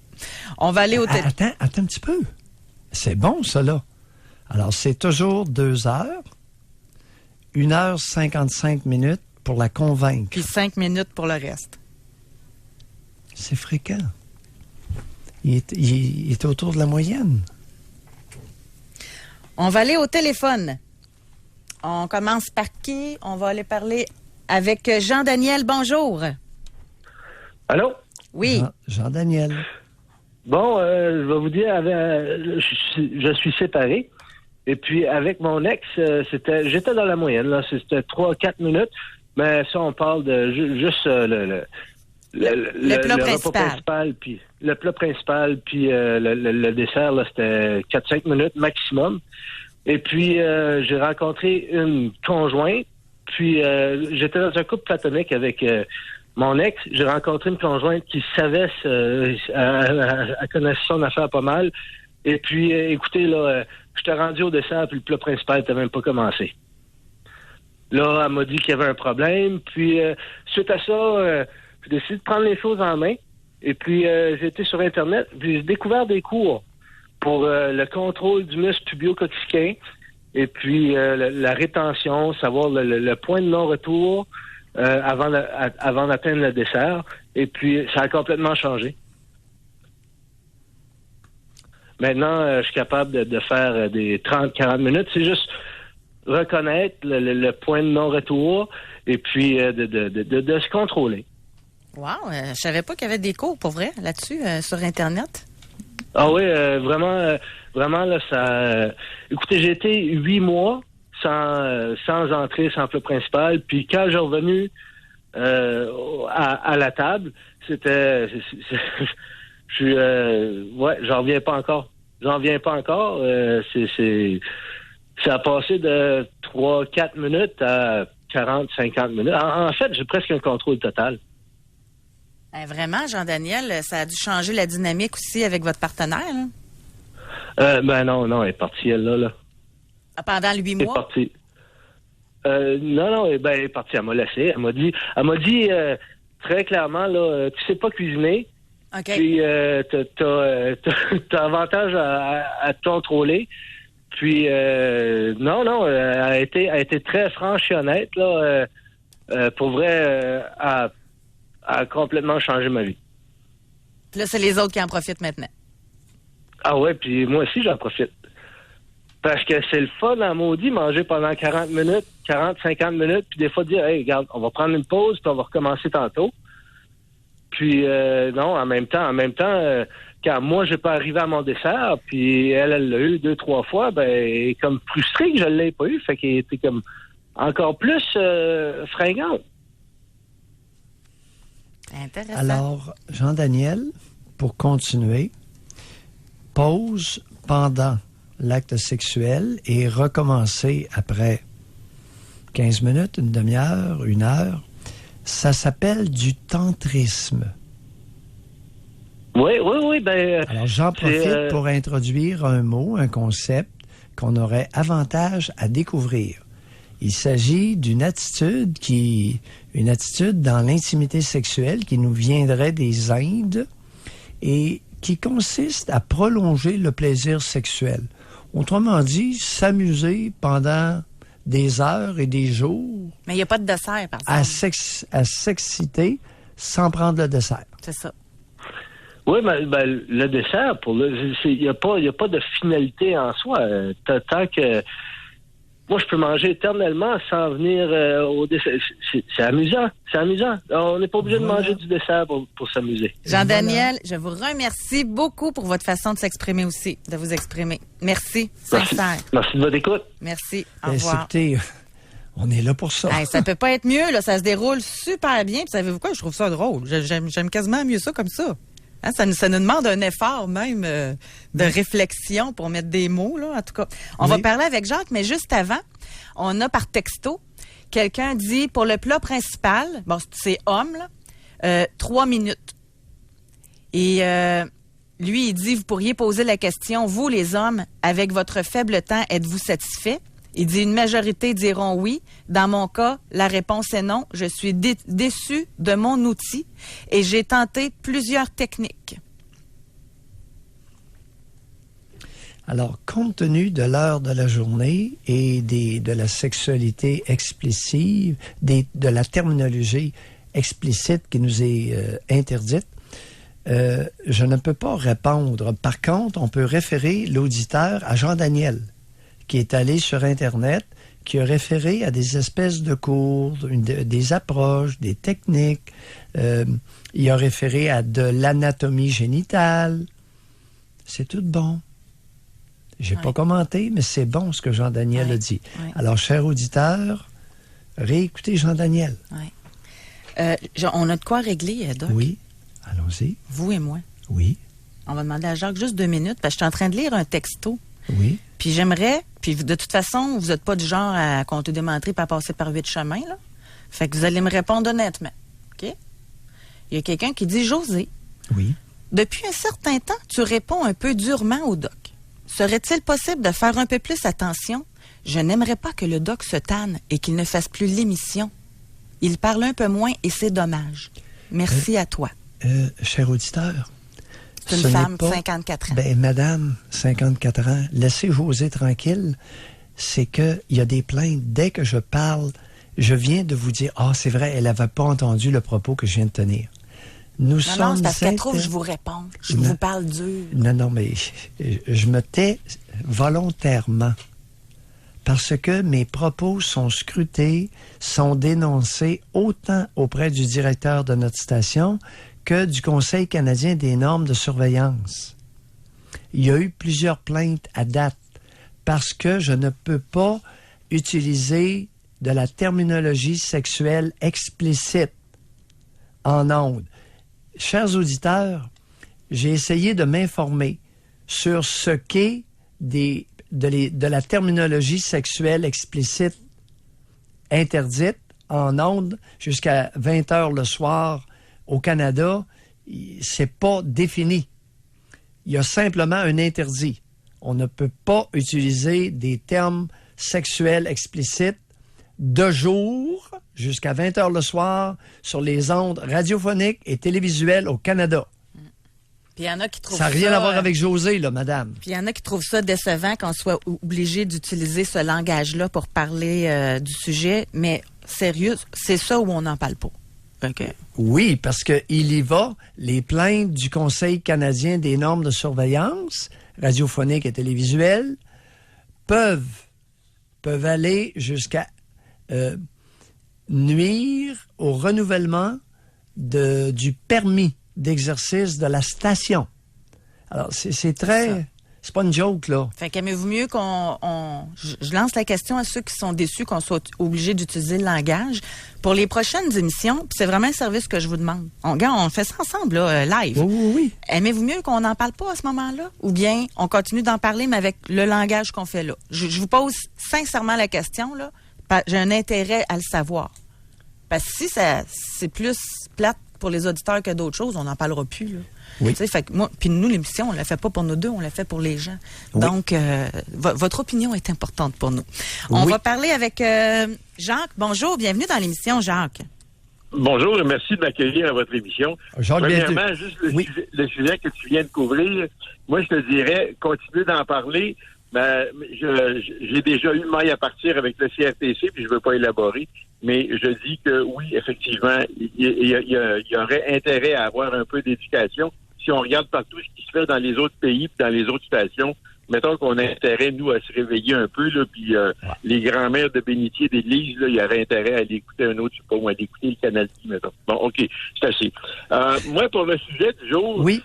Speaker 1: On va aller au
Speaker 2: Attends un petit peu. C'est bon, ça, là. Alors, c'est toujours 2 heures, 1h55 pour la convaincre.
Speaker 1: Puis 5 minutes pour le reste.
Speaker 2: C'est fréquent. Il est autour de la moyenne.
Speaker 1: On va aller au téléphone. On commence par qui? On va aller parler avec Jean-Daniel. Bonjour.
Speaker 7: Allô?
Speaker 1: Oui.
Speaker 2: Jean-Daniel.
Speaker 7: Bon, je vais vous dire, je suis séparé. Et puis, avec mon ex, j'étais dans la moyenne, là. C'était 3-4 minutes. Mais ça, on parle de juste le
Speaker 1: plat
Speaker 7: principal. Puis le plat principal, puis le dessert, là, c'était 4-5 minutes maximum. Et puis, j'ai rencontré une conjointe. Puis, j'étais dans un couple platonique avec mon ex. J'ai rencontré une conjointe qui savait, elle connaissait son affaire pas mal. Et puis, écoutez, là, je t'ai rendu au dessert, puis le plat principal n'était même pas commencé. Là, elle m'a dit qu'il y avait un problème. Puis, suite à ça, j'ai décidé de prendre les choses en main. Et puis, j'ai été sur Internet, puis j'ai découvert des cours pour le contrôle du muscle pubio-coccyquin et puis la rétention, savoir le point de non-retour avant d'atteindre le dessert. Et puis, ça a complètement changé. Maintenant, je suis capable de faire des 30-40 minutes. C'est juste reconnaître le point de non-retour et puis de se contrôler.
Speaker 1: Wow, je savais pas qu'il y avait des cours, pour vrai, là-dessus, sur Internet.
Speaker 7: Ah oui, vraiment, là, ça... écoutez, j'ai été 8 mois sans entrée, sans plat principal, puis quand j'ai revenu à la table, c'était... j'en reviens pas encore. Ça a passé de 3-4 minutes à 40-50 minutes. En fait, j'ai presque un contrôle total.
Speaker 1: Vraiment, Jean-Daniel, ça a dû changer la dynamique aussi avec votre partenaire, là?
Speaker 7: Non, elle est partie, elle, là.
Speaker 1: Pendant 8 mois?
Speaker 7: Elle est partie. Non, elle est partie, elle m'a laissé. Elle m'a dit très clairement, là, tu sais pas cuisiner.
Speaker 1: OK.
Speaker 7: Puis, t'as avantage à te contrôler. Puis, non, elle a été très franche et honnête, là. Pour vrai, a complètement changé ma vie.
Speaker 1: Puis là, c'est les autres qui en profitent maintenant.
Speaker 7: Ah ouais, puis moi aussi, j'en profite. Parce que c'est le fun, en maudit, manger pendant 40 minutes, 40-50 minutes, puis des fois dire, hey, regarde, on va prendre une pause, puis on va recommencer tantôt. Puis, non, en même temps, quand moi, j'ai pas arrivé à mon dessert, puis elle l'a eu 2-3 fois, ben, elle est comme frustrée que je l'ai pas eu, fait qu'elle était comme encore plus fringante.
Speaker 1: Intéressant.
Speaker 2: Alors, Jean-Daniel, pour continuer, pause pendant l'acte sexuel et recommencer après 15 minutes, une demi-heure, 1 heure. Ça s'appelle du tantrisme.
Speaker 7: Oui.
Speaker 2: Alors, j'en profite pour introduire un mot, un concept qu'on aurait avantage à découvrir. Il s'agit d'une attitude dans l'intimité sexuelle qui nous viendrait des Indes et qui consiste à prolonger le plaisir sexuel. Autrement dit, s'amuser pendant des heures et des jours.
Speaker 1: Mais il n'y a pas de dessert, par exemple.
Speaker 2: À s'exciter sans prendre le dessert.
Speaker 1: C'est ça.
Speaker 7: Oui, mais le dessert, il n'y a pas de finalité en soi. Tant que moi, je peux manger éternellement sans venir au dessert. C'est amusant. C'est amusant. On n'est pas obligé de manger du dessert pour s'amuser.
Speaker 1: Jean-Daniel, je vous remercie beaucoup pour votre façon de s'exprimer aussi, de vous exprimer. Merci. Sincère.
Speaker 7: Merci de votre écoute.
Speaker 1: Merci. Au revoir.
Speaker 2: Écoutez, on est là pour ça.
Speaker 1: Hey, ça peut pas être mieux, là. Ça se déroule super bien. Puis savez-vous quoi? Je trouve ça drôle. J'aime quasiment mieux ça comme ça. Hein, ça nous demande un effort même de réflexion pour mettre des mots, là. En tout cas, on va parler avec Jacques, mais juste avant, on a par texto, quelqu'un dit, pour le plat principal, bon, c'est homme, là, 3 minutes. Et lui, il dit, vous pourriez poser la question, vous les hommes, avec votre faible temps, êtes-vous satisfait? Il dit, une majorité diront oui. Dans mon cas, la réponse est non. Je suis déçu de mon outil et j'ai tenté plusieurs techniques.
Speaker 2: Alors, compte tenu de l'heure de la journée et de la sexualité explicite, de la terminologie explicite qui nous est interdite, je ne peux pas répondre. Par contre, on peut référer l'auditeur à Jean-Daniel, qui est allé sur Internet, qui a référé à des espèces de cours, des approches, des techniques. Il a référé à de l'anatomie génitale. C'est tout bon. J'ai pas commenté, mais c'est bon ce que Jean-Daniel a dit. Oui. Alors, cher auditeur, réécoutez Jean-Daniel.
Speaker 1: Oui. On a de quoi régler, Doc?
Speaker 2: Oui, allons-y.
Speaker 1: Vous et moi.
Speaker 2: Oui.
Speaker 1: On va demander à Jacques juste 2 minutes, parce que je suis en train de lire un texto.
Speaker 2: Oui.
Speaker 1: Puis j'aimerais, puis de toute façon, vous n'êtes pas du genre à compter des menteries et à passer par 8 chemins, là. Fait que vous allez me répondre honnêtement. OK? Il y a quelqu'un qui dit, José.
Speaker 2: Oui.
Speaker 1: Depuis un certain temps, tu réponds un peu durement au doc. Serait-il possible de faire un peu plus attention? Je n'aimerais pas que le doc se tanne et qu'il ne fasse plus l'émission. Il parle un peu moins et c'est dommage. Merci à toi.
Speaker 2: Cher auditeur.
Speaker 1: C'est une femme, 54 ans.
Speaker 2: Ben, madame, 54 ans, laissez José tranquille. C'est qu'il y a des plaintes. Dès que je parle, je viens de vous dire, c'est vrai, elle n'avait pas entendu le propos que je viens de tenir. Non, c'est parce
Speaker 1: qu'elle trouve que je vous réponds. Je vous parle dur.
Speaker 2: Non, mais je me tais volontairement. Parce que mes propos sont scrutés, sont dénoncés autant auprès du directeur de notre station que du Conseil canadien des normes de surveillance. Il y a eu plusieurs plaintes à date parce que je ne peux pas utiliser de la terminologie sexuelle explicite en ondes. Chers auditeurs, j'ai essayé de m'informer sur ce qu'est de la terminologie sexuelle explicite interdite en ondes jusqu'à 20 heures le soir au Canada. C'est pas défini. Il y a simplement un interdit. On ne peut pas utiliser des termes sexuels explicites de jour jusqu'à 20 heures le soir sur les ondes radiophoniques et télévisuelles au Canada.
Speaker 1: Puis il y en a qui trouvent
Speaker 2: ça n'a rien à voir avec José, là, madame.
Speaker 1: Puis il y en a qui trouvent ça décevant qu'on soit obligé d'utiliser ce langage-là pour parler du sujet. Mais sérieux, c'est ça où on n'en parle pas. Okay.
Speaker 2: Oui, parce qu'il y va, les plaintes du Conseil canadien des normes de surveillance radiophonique et télévisuelle peuvent aller jusqu'à nuire au renouvellement du permis d'exercice de la station. Alors, c'est très... C'est pas une joke, là.
Speaker 1: Fait qu'aimez-vous mieux je lance la question à ceux qui sont déçus qu'on soit obligé d'utiliser le langage. Pour les prochaines émissions, puis c'est vraiment un service que je vous demande. On fait ça ensemble, là, live.
Speaker 2: Oui.
Speaker 1: Aimez-vous mieux qu'on n'en parle pas à ce moment-là? Ou bien on continue d'en parler, mais avec le langage qu'on fait là? Je vous pose sincèrement la question, là. J'ai un intérêt à le savoir. Parce que si c'est plus plate pour les auditeurs que d'autres choses, on n'en parlera plus, là.
Speaker 2: Oui.
Speaker 1: Fait que puis nous, l'émission, on la fait pas pour nous deux, on la fait pour les gens.
Speaker 2: Oui.
Speaker 1: Donc, votre opinion est importante pour nous. On va parler avec Jacques. Bonjour, bienvenue dans l'émission, Jacques.
Speaker 8: Bonjour et merci de m'accueillir à votre émission.
Speaker 2: Jacques,
Speaker 8: premièrement, juste le sujet que tu viens de couvrir, moi, je te dirais, continue d'en parler. Ben, j'ai déjà eu maille à partir avec le CRTC, puis je ne veux pas élaborer, mais je dis que oui, effectivement, il y aurait intérêt à avoir un peu d'éducation. Si on regarde partout ce qui se fait dans les autres pays, dans les autres stations, mettons qu'on a intérêt, nous, à se réveiller un peu, là, puis les grands-mères de bénitiers d'église, là, il y aurait intérêt à aller écouter un autre, je sais pas, ou à aller écouter le Canal D, mettons. Bon, OK, c'est assez. Moi, pour le sujet du jour,
Speaker 2: oui.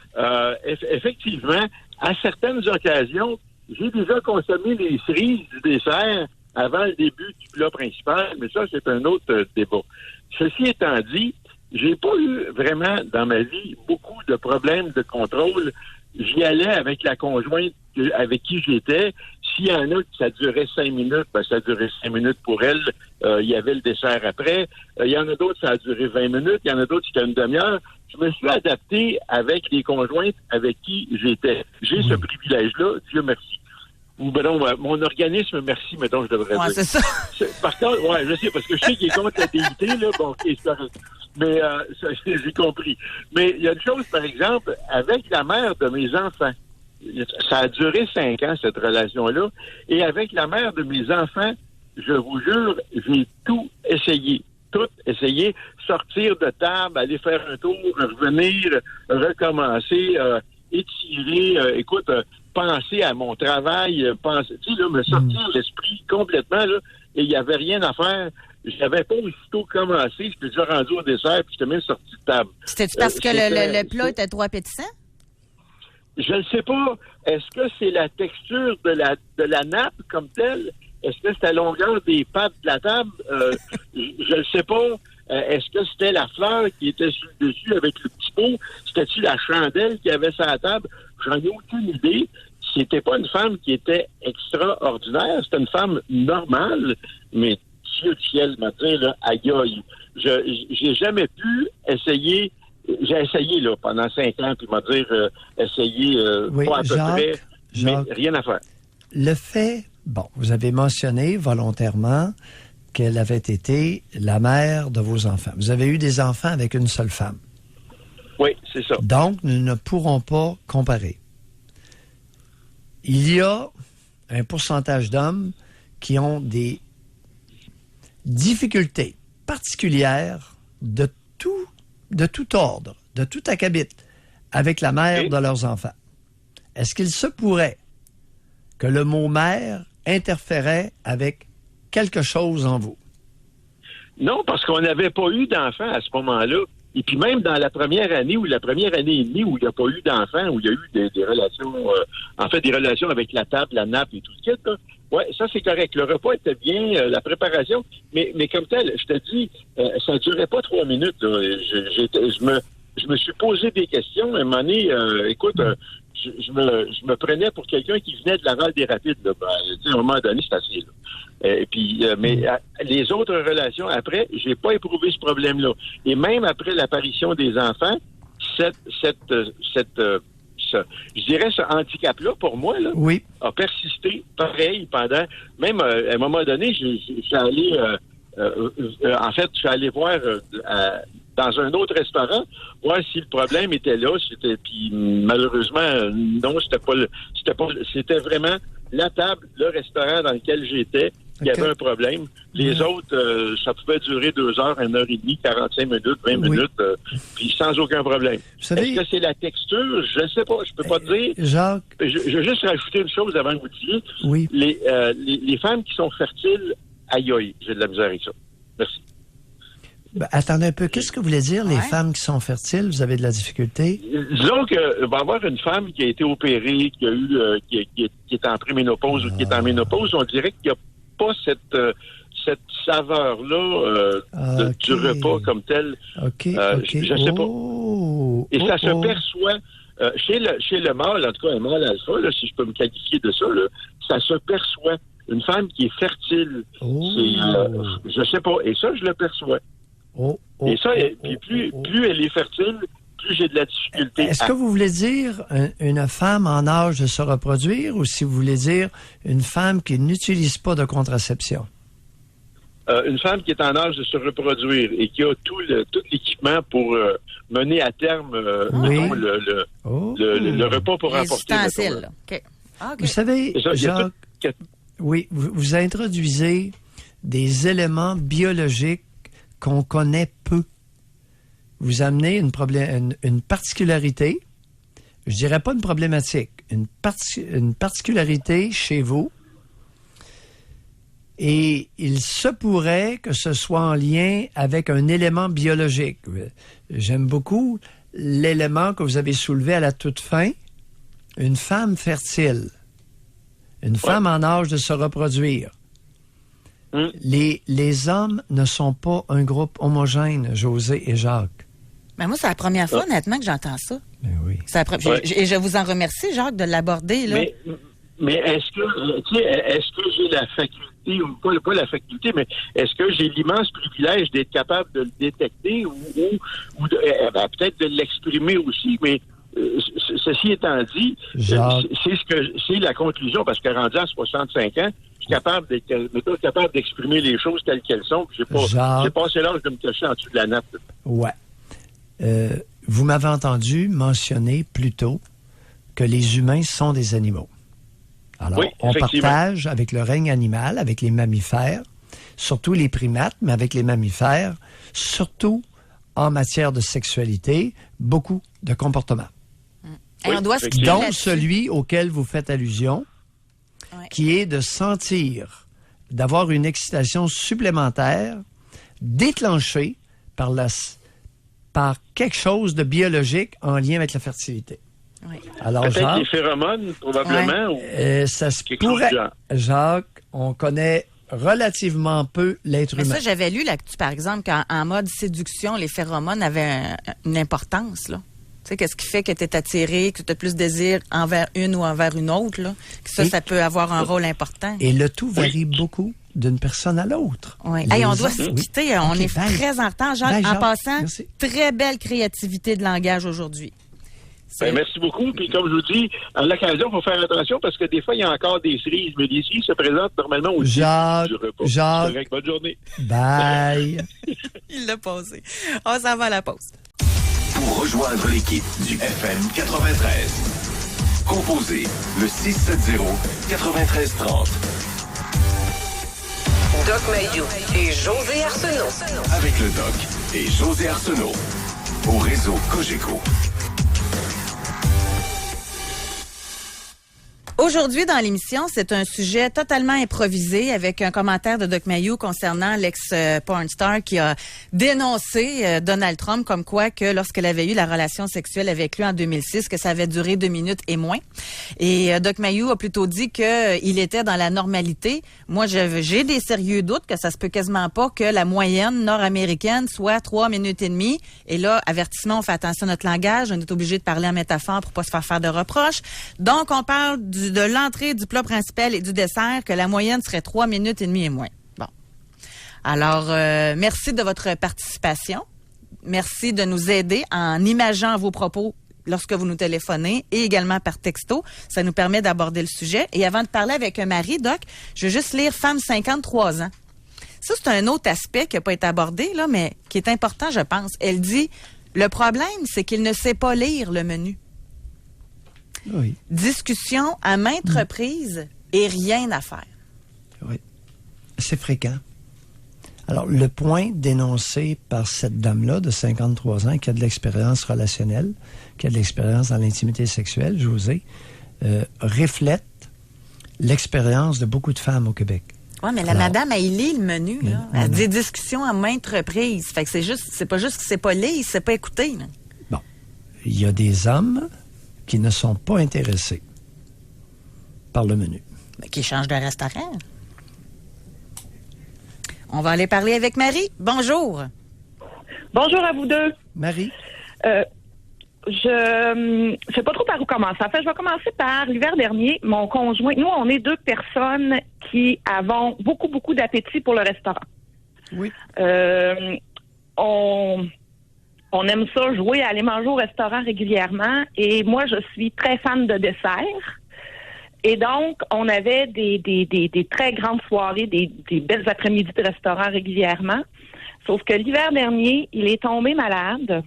Speaker 8: Effectivement, à certaines occasions, j'ai déjà consommé les cerises du dessert avant le début du plat principal, mais ça, c'est un autre débat. Ceci étant dit, j'ai pas eu vraiment dans ma vie beaucoup de problèmes de contrôle. J'y allais avec la conjointe avec qui j'étais. S'il y en a qui ça durait 5 minutes, ben ça durait 5 minutes pour elle. Il y avait le dessert après. Il y en a d'autres, ça a duré 20 minutes. Il y en a d'autres, c'était une demi-heure. Je me suis adapté avec les conjointes avec qui j'étais. J'ai ce privilège-là, Dieu merci. Ou ben non, mon organisme, merci, mettons, je devrais dire.
Speaker 1: C'est ça.
Speaker 8: Par contre, ouais, je sais, parce que je sais qu'il est contre la DIT, là, bon, ok, c'est correct. Mais ça, j'ai compris. Mais il y a une chose, par exemple, avec la mère de mes enfants, ça a duré 5 ans, cette relation-là, et avec la mère de mes enfants, je vous jure, j'ai tout essayé. Tout essayé, sortir de table, aller faire un tour, revenir, recommencer, étirer, penser à mon travail, me sortir l'esprit complètement, là, et il n'y avait rien à faire. J'avais pas aussitôt commencé, j'étais déjà rendu au dessert, puis j'étais même sorti de table.
Speaker 1: C'était-tu parce que le plat était trop appétissant?
Speaker 8: Je ne sais pas. Est-ce que c'est la texture de la nappe comme telle? Est-ce que c'est la longueur des pattes de la table? Je ne sais pas. Est-ce que c'était la fleur qui était sur le dessus avec le petit pot? C'était-tu la chandelle qui avait sur la table? J'en ai aucune idée. C'était pas une femme qui était extraordinaire. C'était une femme normale, mais Dieu du ciel m'a dit, là, aïe aïe. J'ai jamais pu essayer. J'ai essayé, là, pendant 5 ans, puis m'a dit, essayer, pas à peu près, mais rien à faire.
Speaker 2: Le fait, vous avez mentionné volontairement qu'elle avait été la mère de vos enfants. Vous avez eu des enfants avec une seule femme.
Speaker 8: Oui, c'est ça.
Speaker 2: Donc, nous ne pourrons pas comparer. Il y a un pourcentage d'hommes qui ont des difficultés particulières de tout ordre, de tout acabit, avec la mère de leurs enfants. Est-ce qu'il se pourrait que le mot « mère » interférait avec quelque chose en vous?
Speaker 8: Non, parce qu'on n'avait pas eu d'enfants à ce moment-là. Et puis même dans la première année ou la première année et demie où il n'y a pas eu d'enfants, où il y a eu des relations, des relations avec la table, la nappe et tout ce qui est, ouais, ça c'est correct. Le repas était bien, la préparation, mais comme tel, je te dis, ça ne durait pas 3 minutes. Là. Je me suis posé des questions. À un moment donné, je me prenais pour quelqu'un qui venait de Laval-des-Rapides. Là. À un moment donné, c'est assez. Là. Mais les autres relations après, j'ai pas éprouvé ce problème-là. Et même après l'apparition des enfants, je dirais ce handicap-là, pour moi, là, a persisté pareil pendant... Même à un moment donné, je suis allé... je suis allé voir dans un autre restaurant, voir si le problème était là. Puis malheureusement, non, c'était vraiment la table, le restaurant dans lequel j'étais. Il y avait un problème. Les autres, ça pouvait durer 2 heures, 1 heure et demie, 45 minutes, 20 minutes, puis sans aucun problème. Est-ce que c'est la texture? Je ne sais pas, je peux pas te dire.
Speaker 2: Jacques?
Speaker 8: Je vais juste rajouter une chose avant que vous disiez.
Speaker 2: Oui.
Speaker 8: Les femmes qui sont fertiles, aïe aïe, j'ai de la misère avec ça. Merci.
Speaker 2: Attendez un peu, qu'est-ce que vous voulez dire, les femmes qui sont fertiles? Vous avez de la difficulté?
Speaker 8: Disons que va y avoir une femme qui a été opérée, qui a eu, qui est en préménopause ou qui est en ménopause, on dirait qu'il n'y a pas cette saveur-là du repas comme tel. Je sais pas. Et ça se perçoit chez le mâle, en tout cas un mâle alpha, là, si je peux me qualifier de ça, là, ça se perçoit. Une femme qui est fertile, je sais pas. Et ça, je le perçois. Et ça, plus elle est fertile, plus j'ai de la difficulté.
Speaker 2: Est-ce que vous voulez dire une femme en âge de se reproduire ou si vous voulez dire une femme qui n'utilise pas de contraception?
Speaker 8: Une femme qui est en âge de se reproduire et qui a tout l'équipement pour mener à terme le repas pour apporter.
Speaker 1: Okay.
Speaker 2: Vous savez, Jacques, vous introduisez des éléments biologiques qu'on connaît peu. Vous amenez une particularité, je dirais pas une problématique, une particularité chez vous. Et il se pourrait que ce soit en lien avec un élément biologique. J'aime beaucoup l'élément que vous avez soulevé à la toute fin. Une femme fertile. Une femme en âge de se reproduire. Les hommes ne sont pas un groupe homogène, José et Jacques.
Speaker 1: Mais moi, c'est la première fois, honnêtement, que j'entends ça.
Speaker 2: Mais oui.
Speaker 1: Et je vous en remercie, Jacques, de l'aborder, là.
Speaker 8: Mais est-ce que j'ai la faculté, ou pas la faculté, mais est-ce que j'ai l'immense privilège d'être capable de le détecter ou peut-être de l'exprimer aussi, mais ceci étant dit, c'est la conclusion, parce que rendu à 65 ans, je suis capable d'exprimer les choses telles qu'elles sont, puis j'ai passé l'âge de me cacher en dessous de la nappe.
Speaker 2: Ouais. Vous m'avez entendu mentionner plus tôt que les humains sont des animaux. Alors, on partage avec le règne animal, avec les mammifères, surtout les primates, mais avec les mammifères, surtout en matière de sexualité, beaucoup de comportements. Dont celui auquel vous faites allusion, qui est de sentir, d'avoir une excitation supplémentaire déclenchée par quelque chose de biologique en lien avec la fertilité.
Speaker 1: Oui.
Speaker 8: Alors, peut-être des phéromones, probablement.
Speaker 2: Ça se pourrait. Jacques, on connaît relativement peu l'être humain.
Speaker 1: Mais ça, j'avais lu là-dessus, par exemple, qu'en mode séduction, les phéromones avaient une importance, là. Tu sais, qu'est-ce qui fait que tu es attiré, que tu as plus de désir envers une ou envers une autre, là? Que ça peut avoir un rôle important.
Speaker 2: Et le tout varie beaucoup d'une personne à l'autre.
Speaker 1: Oui. On doit se quitter. On est très en retard, Jacques. En passant, très belle créativité de langage aujourd'hui.
Speaker 8: Merci beaucoup. Puis comme je vous dis, à l'occasion, il faut faire attention parce que des fois, il y a encore des cerises, mais les cerises se présentent normalement au
Speaker 2: Jacques,
Speaker 8: du repas.
Speaker 2: Jacques.
Speaker 8: Bonne journée.
Speaker 2: Bye.
Speaker 1: Il l'a posé. On s'en va à la pause.
Speaker 3: Pour rejoindre l'équipe du FM 93, composez le 670-9330.
Speaker 4: Doc Mayou et José Arsenault.
Speaker 3: Avec le Doc et José Arsenault. Au réseau Cogeco.
Speaker 1: Aujourd'hui, dans l'émission, c'est un sujet totalement improvisé avec un commentaire de Doc Mayou concernant l'ex-porn star qui a dénoncé Donald Trump comme quoi que lorsqu'elle avait eu la relation sexuelle avec lui en 2006, que ça avait duré 2 minutes et moins. Et Doc Mayou a plutôt dit qu'il était dans la normalité. Moi, j'ai des sérieux doutes que ça se peut quasiment pas que la moyenne nord-américaine soit 3 minutes et demie. Et là, avertissement, on fait attention à notre langage. On est obligé de parler en métaphore pour pas se faire de reproches. Donc, on parle de l'entrée, du plat principal et du dessert, que la moyenne serait 3 minutes et demie et moins. Bon. Alors, merci de votre participation. Merci de nous aider en imaginant vos propos lorsque vous nous téléphonez et également par texto. Ça nous permet d'aborder le sujet. Et avant de parler avec un mari, Doc, je veux juste lire Femme 53 ans. Ça, c'est un autre aspect qui n'a pas été abordé, là, mais qui est important, je pense. Elle dit, le problème, c'est qu'il ne sait pas lire le menu.
Speaker 2: Oui.
Speaker 1: Discussion à maintes reprises et rien à faire.
Speaker 2: Oui. C'est fréquent. Alors, le point dénoncé par cette dame-là de 53 ans qui a de l'expérience relationnelle, qui a de l'expérience dans l'intimité sexuelle, José, reflète l'expérience de beaucoup de femmes au Québec.
Speaker 1: Oui, mais la madame, elle lit le menu, là. Elle dit discussion à maintes reprises. Fait que c'est pas juste qu'il sait pas lire, il sait pas écouter, là.
Speaker 2: Bon. Il y a des hommes qui ne sont pas intéressés par le menu.
Speaker 1: Mais qui changent de restaurant. On va aller parler avec Marie. Bonjour.
Speaker 6: Bonjour à vous deux.
Speaker 2: Marie?
Speaker 6: Je sais pas trop par où commencer. En fait, je vais commencer par l'hiver dernier. Mon conjoint, nous, on est 2 personnes qui avons beaucoup, beaucoup d'appétit pour le restaurant.
Speaker 2: Oui.
Speaker 6: On aime ça, jouer, aller manger au restaurant régulièrement. Et moi, je suis très fan de dessert. Et donc, on avait des très grandes soirées, des belles après-midi de restaurant régulièrement. Sauf que l'hiver dernier, il est tombé malade.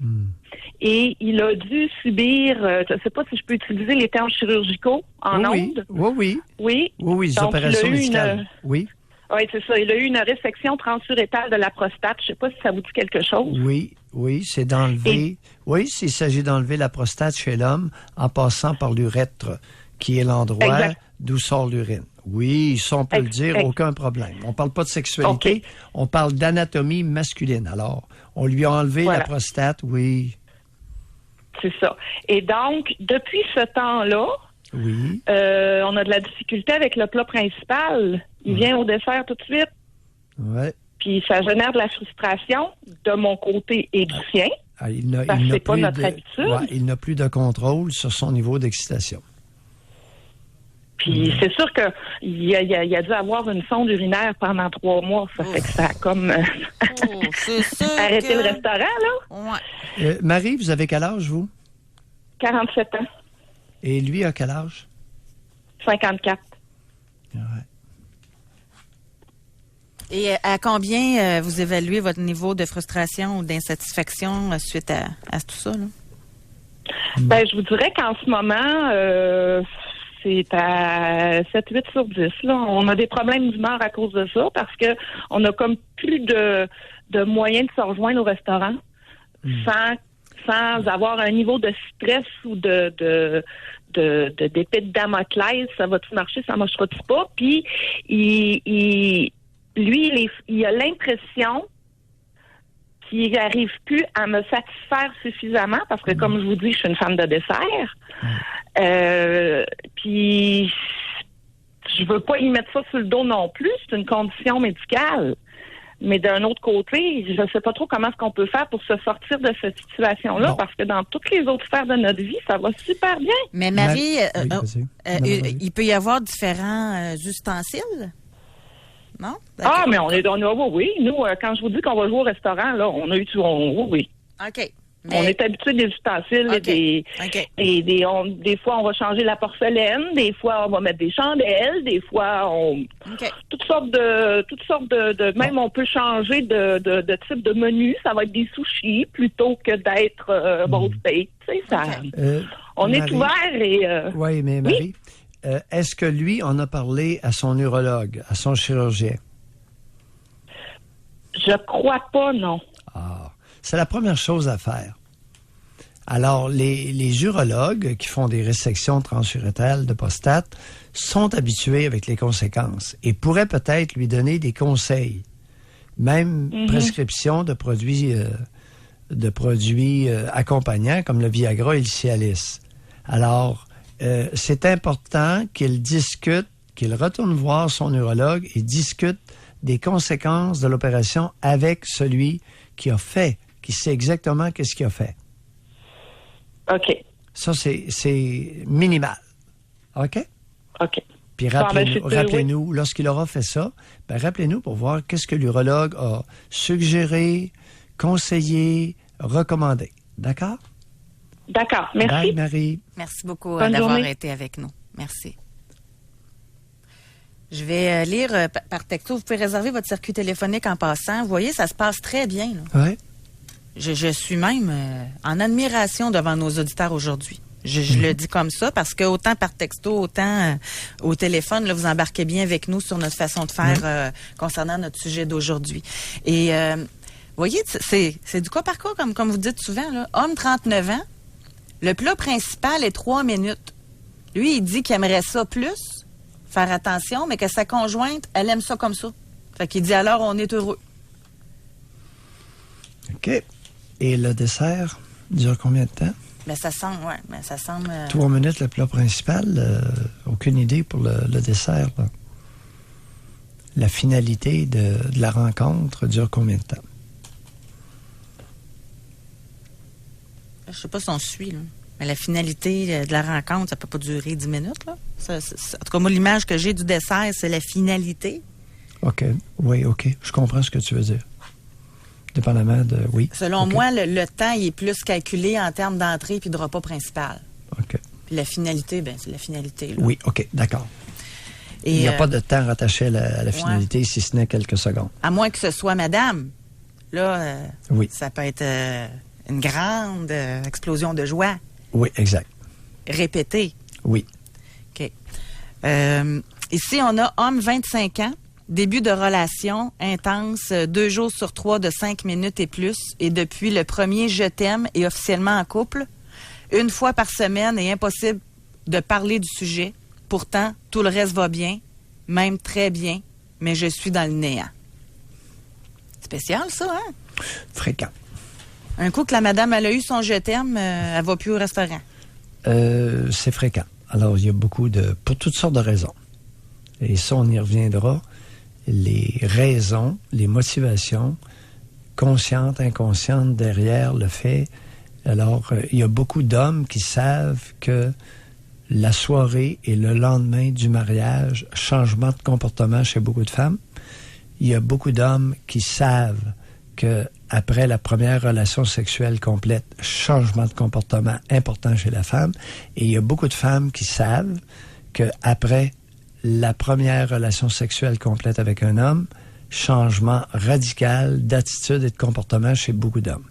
Speaker 6: Et il a dû subir, je ne sais pas si je peux utiliser les termes chirurgicaux en ondes.
Speaker 2: Oui, des
Speaker 6: donc,
Speaker 2: opérations médicales. Oui,
Speaker 6: c'est ça. Il a eu une résection transurétale de la prostate. Je ne sais pas si ça vous dit quelque chose.
Speaker 2: Oui, c'est d'enlever... Oui, s'il s'agit d'enlever la prostate chez l'homme en passant par l'urètre qui est l'endroit
Speaker 9: Exact.
Speaker 2: d'où sort l'urine. Oui, ça, on peut le dire, aucun problème. On parle pas de sexualité, on parle d'anatomie masculine. Alors, on lui a enlevé la prostate, oui.
Speaker 9: C'est ça. Et donc, depuis ce temps-là,
Speaker 2: oui.
Speaker 9: On a de la difficulté avec le plat principal. Il vient au dessert tout de suite.
Speaker 2: Ouais.
Speaker 9: Puis ça génère de la frustration de mon côté et du sien. Parce que c'est pas notre habitude.
Speaker 2: Ouais, il n'a plus de contrôle sur son niveau d'excitation.
Speaker 9: Puis c'est sûr qu'il a dû avoir une sonde urinaire pendant 3 mois. Ça fait que ça a comme arrêté le restaurant, là.
Speaker 1: Ouais.
Speaker 2: Marie, vous avez quel âge, vous?
Speaker 9: 47 ans.
Speaker 2: Et lui a quel âge?
Speaker 9: 54.
Speaker 2: Ouais.
Speaker 1: Et à combien vous évaluez votre niveau de frustration ou d'insatisfaction suite à tout ça, là?
Speaker 9: Ben, je vous dirais qu'en ce moment, c'est à 7-8 sur 10. Là. On a des problèmes d'humeur à cause de ça parce que on a comme plus de moyens de se rejoindre au restaurant sans avoir un niveau de stress ou d'épée de Damoclès. Ça va-tu marcher, ça marchera-tu pas? Puis, il a l'impression qu'il n'arrive plus à me satisfaire suffisamment parce que, comme je vous dis, je suis une femme de dessert. Puis, je veux pas y mettre ça sur le dos non plus. C'est une condition médicale. Mais d'un autre côté, je ne sais pas trop comment est-ce qu'on peut faire pour se sortir de cette situation-là parce que dans toutes les autres sphères de notre vie, ça va super bien.
Speaker 1: Mais Marie, il peut y avoir différents ustensiles? Non?
Speaker 9: Ah, mais oui. Nous, quand je vous dis qu'on va jouer au restaurant, là, on a eu tout. Oui.
Speaker 1: OK.
Speaker 9: Mais... On est habitué des ustensiles des fois, on va changer la porcelaine, des fois, on va mettre des chandelles, des fois, toutes sortes de même, on peut changer de type de menu. Ça va être des sushis plutôt que d'être roast steak. Tu sais, ça. On
Speaker 2: Marie,
Speaker 9: est ouvert et.
Speaker 2: Oui, mais Marie, est-ce que lui en a parlé à son urologue, à son chirurgien?
Speaker 9: Je crois pas, non.
Speaker 2: Ah. C'est la première chose à faire. Alors, les urologues qui font des résections transurétales de prostate sont habitués avec les conséquences et pourraient peut-être lui donner des conseils, même prescription de produits accompagnants comme le Viagra et le Cialis. Alors, c'est important qu'il discute, qu'il retourne voir son urologue et discute des conséquences de l'opération avec celui qui a fait, qui sait exactement qu'est-ce qu'il a fait.
Speaker 9: OK.
Speaker 2: Ça, c'est minimal. OK?
Speaker 9: OK.
Speaker 2: Puis rappelez-nous, lorsqu'il aura fait ça, rappelez-nous pour voir qu'est-ce que l'urologue a suggéré, conseillé, recommandé. D'accord?
Speaker 9: D'accord. Merci.
Speaker 2: Bye, Marie.
Speaker 1: Merci beaucoup d'avoir été avec nous. Merci. Je vais lire par texto. Vous pouvez réserver votre circuit téléphonique en passant. Vous voyez, ça se passe très bien.
Speaker 2: Oui.
Speaker 1: Je suis même en admiration devant nos auditeurs aujourd'hui. Je le dis comme ça parce que autant par texto, autant au téléphone, là, vous embarquez bien avec nous sur notre façon de faire concernant notre sujet d'aujourd'hui. Et vous voyez, c'est du cas par cas, comme vous dites souvent. Là. Homme 39 ans, le plat principal est 3 minutes. Lui, il dit qu'il aimerait ça plus, faire attention, mais que sa conjointe, elle aime ça comme ça. Fait qu'il dit alors, on est heureux.
Speaker 2: OK. Et le dessert dure combien de temps?
Speaker 1: Mais ça semble,
Speaker 2: 3 minutes, le plat principal. Aucune idée pour le dessert. Là. La finalité de la rencontre dure combien de temps?
Speaker 1: Je sais pas si on suit, là. Mais la finalité de la rencontre, ça peut pas durer 10 minutes, là. En tout cas, moi, l'image que j'ai du dessert, c'est la finalité.
Speaker 2: OK. Oui, OK. Je comprends ce que tu veux dire. Dépendamment de... Oui.
Speaker 1: Selon moi, le temps, il est plus calculé en termes d'entrée puis de repas principal.
Speaker 2: OK.
Speaker 1: Puis la finalité, c'est la finalité. Là.
Speaker 2: Oui, OK. D'accord. Et il n'y a pas de temps rattaché à la finalité, si ce n'est quelques secondes.
Speaker 1: À moins que ce soit madame. Là,
Speaker 2: oui.
Speaker 1: Ça peut être une grande explosion de joie.
Speaker 2: Oui, exact.
Speaker 1: Répétée.
Speaker 2: Oui.
Speaker 1: OK. Ici, on a homme 25 ans. Début de relation intense, 2 jours sur 3 de 5 minutes et plus. Et depuis le premier « je t'aime » et officiellement en couple, 1 fois par semaine et impossible de parler du sujet. Pourtant, tout le reste va bien, même très bien, mais je suis dans le néant. Spécial, ça, hein?
Speaker 2: Fréquent.
Speaker 1: Un coup que la madame, elle a eu son je t'aime, elle va plus au restaurant.
Speaker 2: C'est fréquent. Alors, il y a beaucoup pour toutes sortes de raisons. Et ça, on y reviendra. Les raisons, les motivations, conscientes, inconscientes, derrière le fait. Alors, il y a beaucoup d'hommes qui savent que la soirée et le lendemain du mariage, changement de comportement chez beaucoup de femmes. Il y a beaucoup d'hommes qui savent que après la première relation sexuelle complète, changement de comportement important chez la femme. Et il y a beaucoup de femmes qui savent que après la première relation sexuelle complète avec un homme, changement radical d'attitude et de comportement chez beaucoup d'hommes.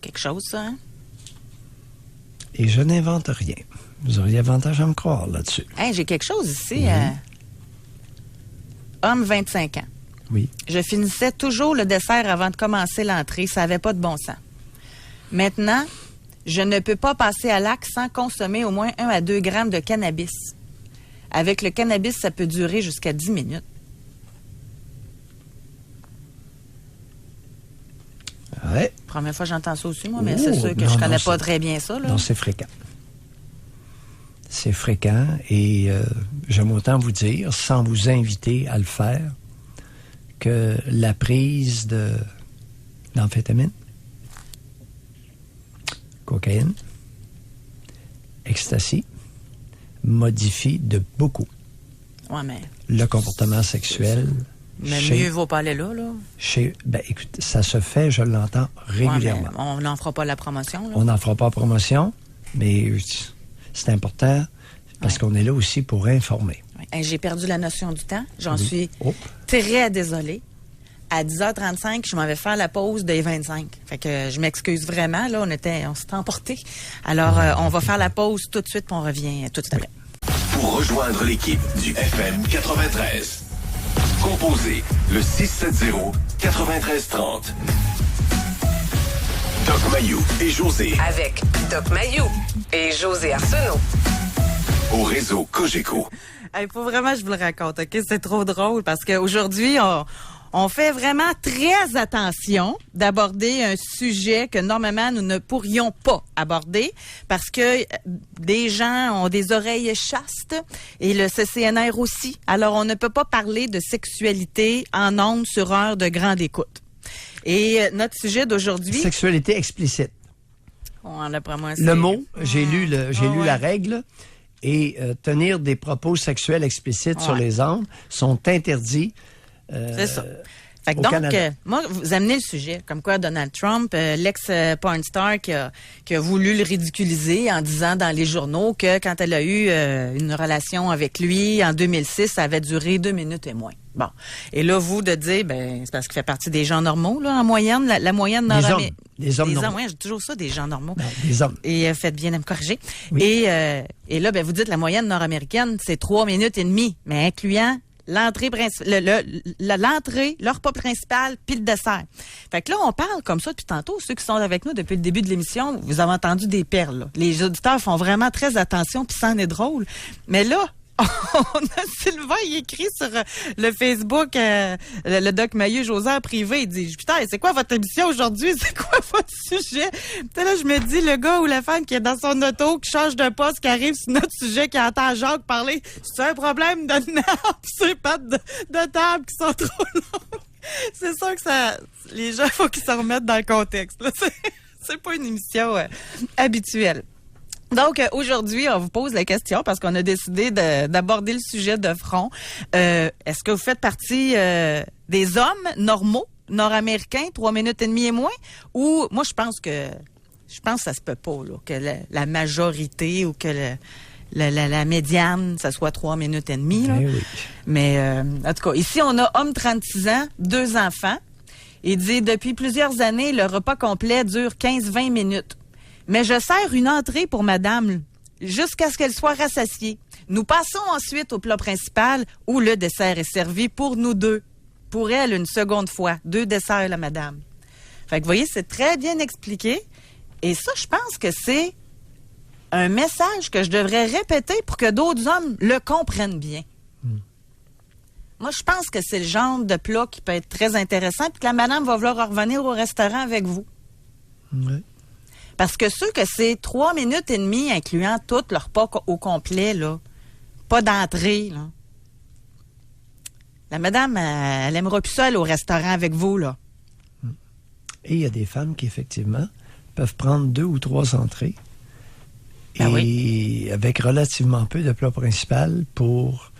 Speaker 1: Quelque chose, ça, hein?
Speaker 2: Et je n'invente rien. Vous auriez avantage à me croire là-dessus.
Speaker 1: Hey, j'ai quelque chose ici. Homme, 25 ans.
Speaker 2: Oui.
Speaker 1: Je finissais toujours le dessert avant de commencer l'entrée. Ça n'avait pas de bon sens. Maintenant, je ne peux pas passer à l'acte sans consommer au moins 1 à 2 grammes de cannabis. Avec le cannabis, ça peut durer jusqu'à 10 minutes.
Speaker 2: Ouais.
Speaker 1: Première fois que j'entends ça aussi, moi, mais c'est sûr que je connais pas très bien ça. Là.
Speaker 2: Non, c'est fréquent. C'est fréquent et j'aime autant vous dire, sans vous inviter à le faire, que la prise d'amphétamine, cocaïne, ecstasy, modifie de beaucoup le comportement sexuel.
Speaker 1: Mais mieux vaut pas aller là.
Speaker 2: Écoute, ça se fait, je l'entends régulièrement.
Speaker 1: On n'en fera pas la promotion. Là.
Speaker 2: On n'en fera pas la promotion, mais c'est important parce qu'on est là aussi pour informer.
Speaker 1: Hey, j'ai perdu la notion du temps. J'en suis très désolée. À 10h35, je m'en vais faire la pause des 25. Fait que je m'excuse vraiment. Là, on s'est emportés. Alors, on va faire la pause tout de suite, puis on revient tout de suite après.
Speaker 3: Pour rejoindre l'équipe du FM 93, composez le 670-9330. Doc Mayou et José.
Speaker 4: Avec Doc Mayou et José Arsenault.
Speaker 3: Au réseau Cogeco.
Speaker 1: Il faut vraiment que je vous le raconte, OK? C'est trop drôle parce qu'aujourd'hui, on fait vraiment très attention d'aborder un sujet que normalement nous ne pourrions pas aborder parce que des gens ont des oreilles chastes et le CCNR aussi. Alors, on ne peut pas parler de sexualité en ondes sur heure de grande écoute. Et notre sujet d'aujourd'hui...
Speaker 2: Sexualité explicite.
Speaker 1: D'après moi,
Speaker 2: le mot, j'ai lu la règle. Et tenir des propos sexuels explicites sur les ondes sont interdits.
Speaker 1: C'est ça. Fait que donc, moi, vous amenez le sujet, comme quoi Donald Trump, l'ex-porn star qui a voulu le ridiculiser en disant dans les journaux que quand elle a eu une relation avec lui en 2006, ça avait duré 2 minutes et moins. Bon. Et là, vous, de dire, c'est parce qu'il fait partie des gens normaux, là, en moyenne, la moyenne nord-américaine.
Speaker 2: Des hommes normaux.
Speaker 1: Oui, j'ai toujours ça, des gens normaux.
Speaker 2: Non, des hommes.
Speaker 1: Et faites bien de me corriger.
Speaker 2: Oui.
Speaker 1: Et là, vous dites la moyenne nord-américaine, c'est 3 minutes et demie, mais incluant l'entrée le repas principal, puis le dessert. Fait que là, on parle comme ça depuis tantôt. Ceux qui sont avec nous depuis le début de l'émission, vous avez entendu des perles. Là. Les auditeurs font vraiment très attention, puis ça en est drôle. Mais là, on a Sylvain, il écrit sur le Facebook, le Doc Mayou José en privé, il dit, putain, c'est quoi votre émission aujourd'hui? C'est quoi votre sujet? Puis là, je me dis, le gars ou la femme qui est dans son auto, qui change de poste, qui arrive sur notre sujet, qui entend Jacques parler, c'est un problème de nerfs, c'est pas de table qui sont trop longues. C'est sûr que les gens, faut qu'ils se remettent dans le contexte. Là. C'est pas une émission habituelle. Donc, aujourd'hui, on vous pose la question parce qu'on a décidé d'aborder le sujet de front. Est-ce que vous faites partie des hommes normaux, nord-américains, 3 minutes et demie et moins? Ou, moi, je pense que ça se peut pas, là, que la majorité ou que la médiane, ça soit 3 minutes et demie. Là.
Speaker 2: Oui.
Speaker 1: Mais, en tout cas, ici, on a homme 36 ans, 2 enfants. Il dit, depuis plusieurs années, le repas complet dure 15-20 minutes. Mais je sers une entrée pour madame jusqu'à ce qu'elle soit rassasiée. Nous passons ensuite au plat principal où le dessert est servi pour nous deux. Pour elle, une seconde fois. 2 desserts, la madame. Fait que vous voyez, c'est très bien expliqué. Et ça, je pense que c'est un message que je devrais répéter pour que d'autres hommes le comprennent bien. Moi, je pense que c'est le genre de plat qui peut être très intéressant puis que la madame va vouloir revenir au restaurant avec vous.
Speaker 2: Oui.
Speaker 1: Parce que ceux que c'est 3 minutes et demie, incluant tout leur repas au complet, là, pas d'entrée, là. La madame, elle aimera plus ça aller au restaurant avec vous, là.
Speaker 2: Et il y a des femmes qui, effectivement, peuvent prendre 2 ou 3 entrées et avec relativement peu de plat principal pour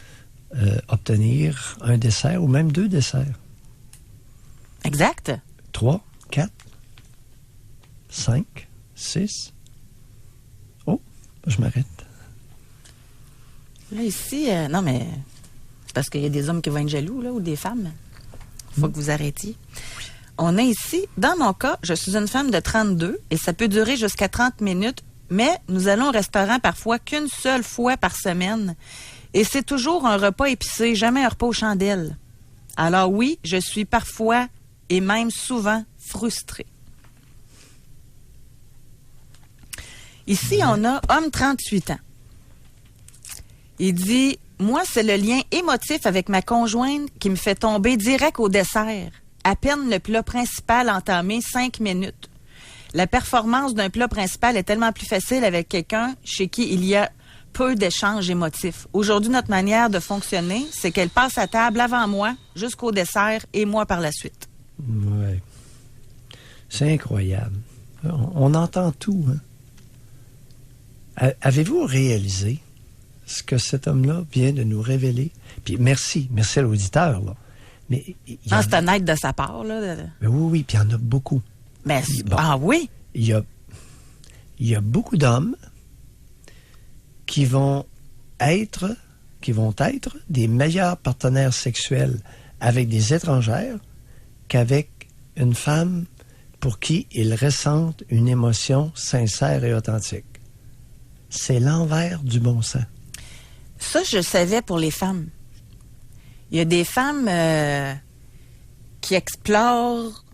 Speaker 2: obtenir un dessert ou même 2 desserts.
Speaker 1: Exact.
Speaker 2: 3, 4, 5, 6. Oh, je m'arrête.
Speaker 1: Là, ici, non, mais c'est parce qu'il y a des hommes qui vont être jaloux, là, ou des femmes. Il faut que vous arrêtiez. On a ici, dans mon cas, je suis une femme de 32 et ça peut durer jusqu'à 30 minutes, mais nous allons au restaurant parfois qu'une seule fois par semaine. Et c'est toujours un repas épicé, jamais un repas aux chandelles. Alors oui, je suis parfois et même souvent frustrée. Ici, on a homme 38 ans. Il dit, moi, c'est le lien émotif avec ma conjointe qui me fait tomber direct au dessert. À peine le plat principal entamé 5 minutes. La performance d'un plat principal est tellement plus facile avec quelqu'un chez qui il y a peu d'échanges émotifs. Aujourd'hui, notre manière de fonctionner, c'est qu'elle passe à table avant moi, jusqu'au dessert, et moi par la suite.
Speaker 2: Oui. C'est incroyable. On entend tout, hein? Avez-vous réalisé ce que cet homme-là vient de nous révéler? Puis merci à l'auditeur, là. Mais
Speaker 1: c'est honnête de sa part, là.
Speaker 2: Mais oui, puis il y en a beaucoup.
Speaker 1: Mais, oui?
Speaker 2: Il y a beaucoup d'hommes qui vont être des meilleurs partenaires sexuels avec des étrangères qu'avec une femme pour qui ils ressentent une émotion sincère et authentique. C'est l'envers du bon sens.
Speaker 1: Ça, je savais pour les femmes. Il y a des femmes qui explorent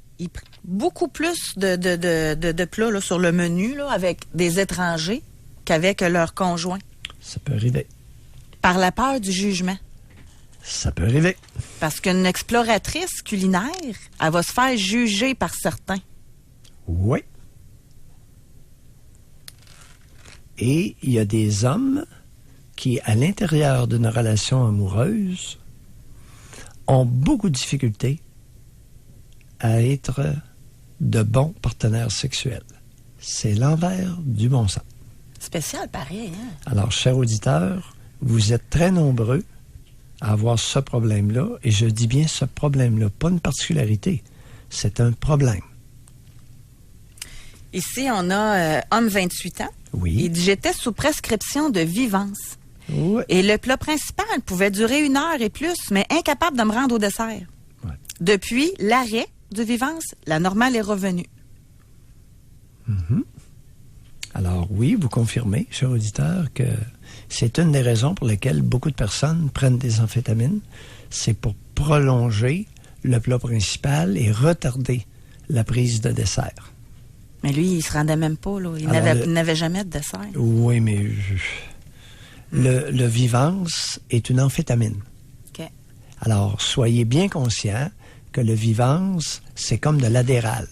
Speaker 1: beaucoup plus de plats là, sur le menu là, avec des étrangers qu'avec leur conjoint.
Speaker 2: Ça peut arriver.
Speaker 1: Par la peur du jugement.
Speaker 2: Ça peut arriver.
Speaker 1: Parce qu'une exploratrice culinaire, elle va se faire juger par certains.
Speaker 2: Oui. Et il y a des hommes qui, à l'intérieur d'une relation amoureuse, ont beaucoup de difficultés à être de bons partenaires sexuels. C'est l'envers du bon sens.
Speaker 1: Spécial, pareil. Hein?
Speaker 2: Alors, chers auditeurs, vous êtes très nombreux à avoir ce problème-là, et je dis bien ce problème-là, pas une particularité, c'est un problème.
Speaker 1: Ici, on a homme 28 ans.
Speaker 2: Oui.
Speaker 1: Il dit, j'étais sous prescription de Vivance.
Speaker 2: Oui.
Speaker 1: Et le plat principal pouvait durer 1 heure et plus, mais incapable de me rendre au dessert.
Speaker 2: Ouais.
Speaker 1: Depuis l'arrêt de Vivance, la normale est revenue.
Speaker 2: Mm-hmm. Alors oui, vous confirmez, cher auditeur, que c'est une des raisons pour lesquelles beaucoup de personnes prennent des amphétamines. C'est pour prolonger le plat principal et retarder la prise de dessert.
Speaker 1: Mais lui, il se rendait même pas, là. Il n'avait jamais de dessert.
Speaker 2: Oui, mais le Vivance est une amphétamine.
Speaker 1: OK.
Speaker 2: Alors, soyez bien conscients que le Vivance, c'est comme de l'Adderall,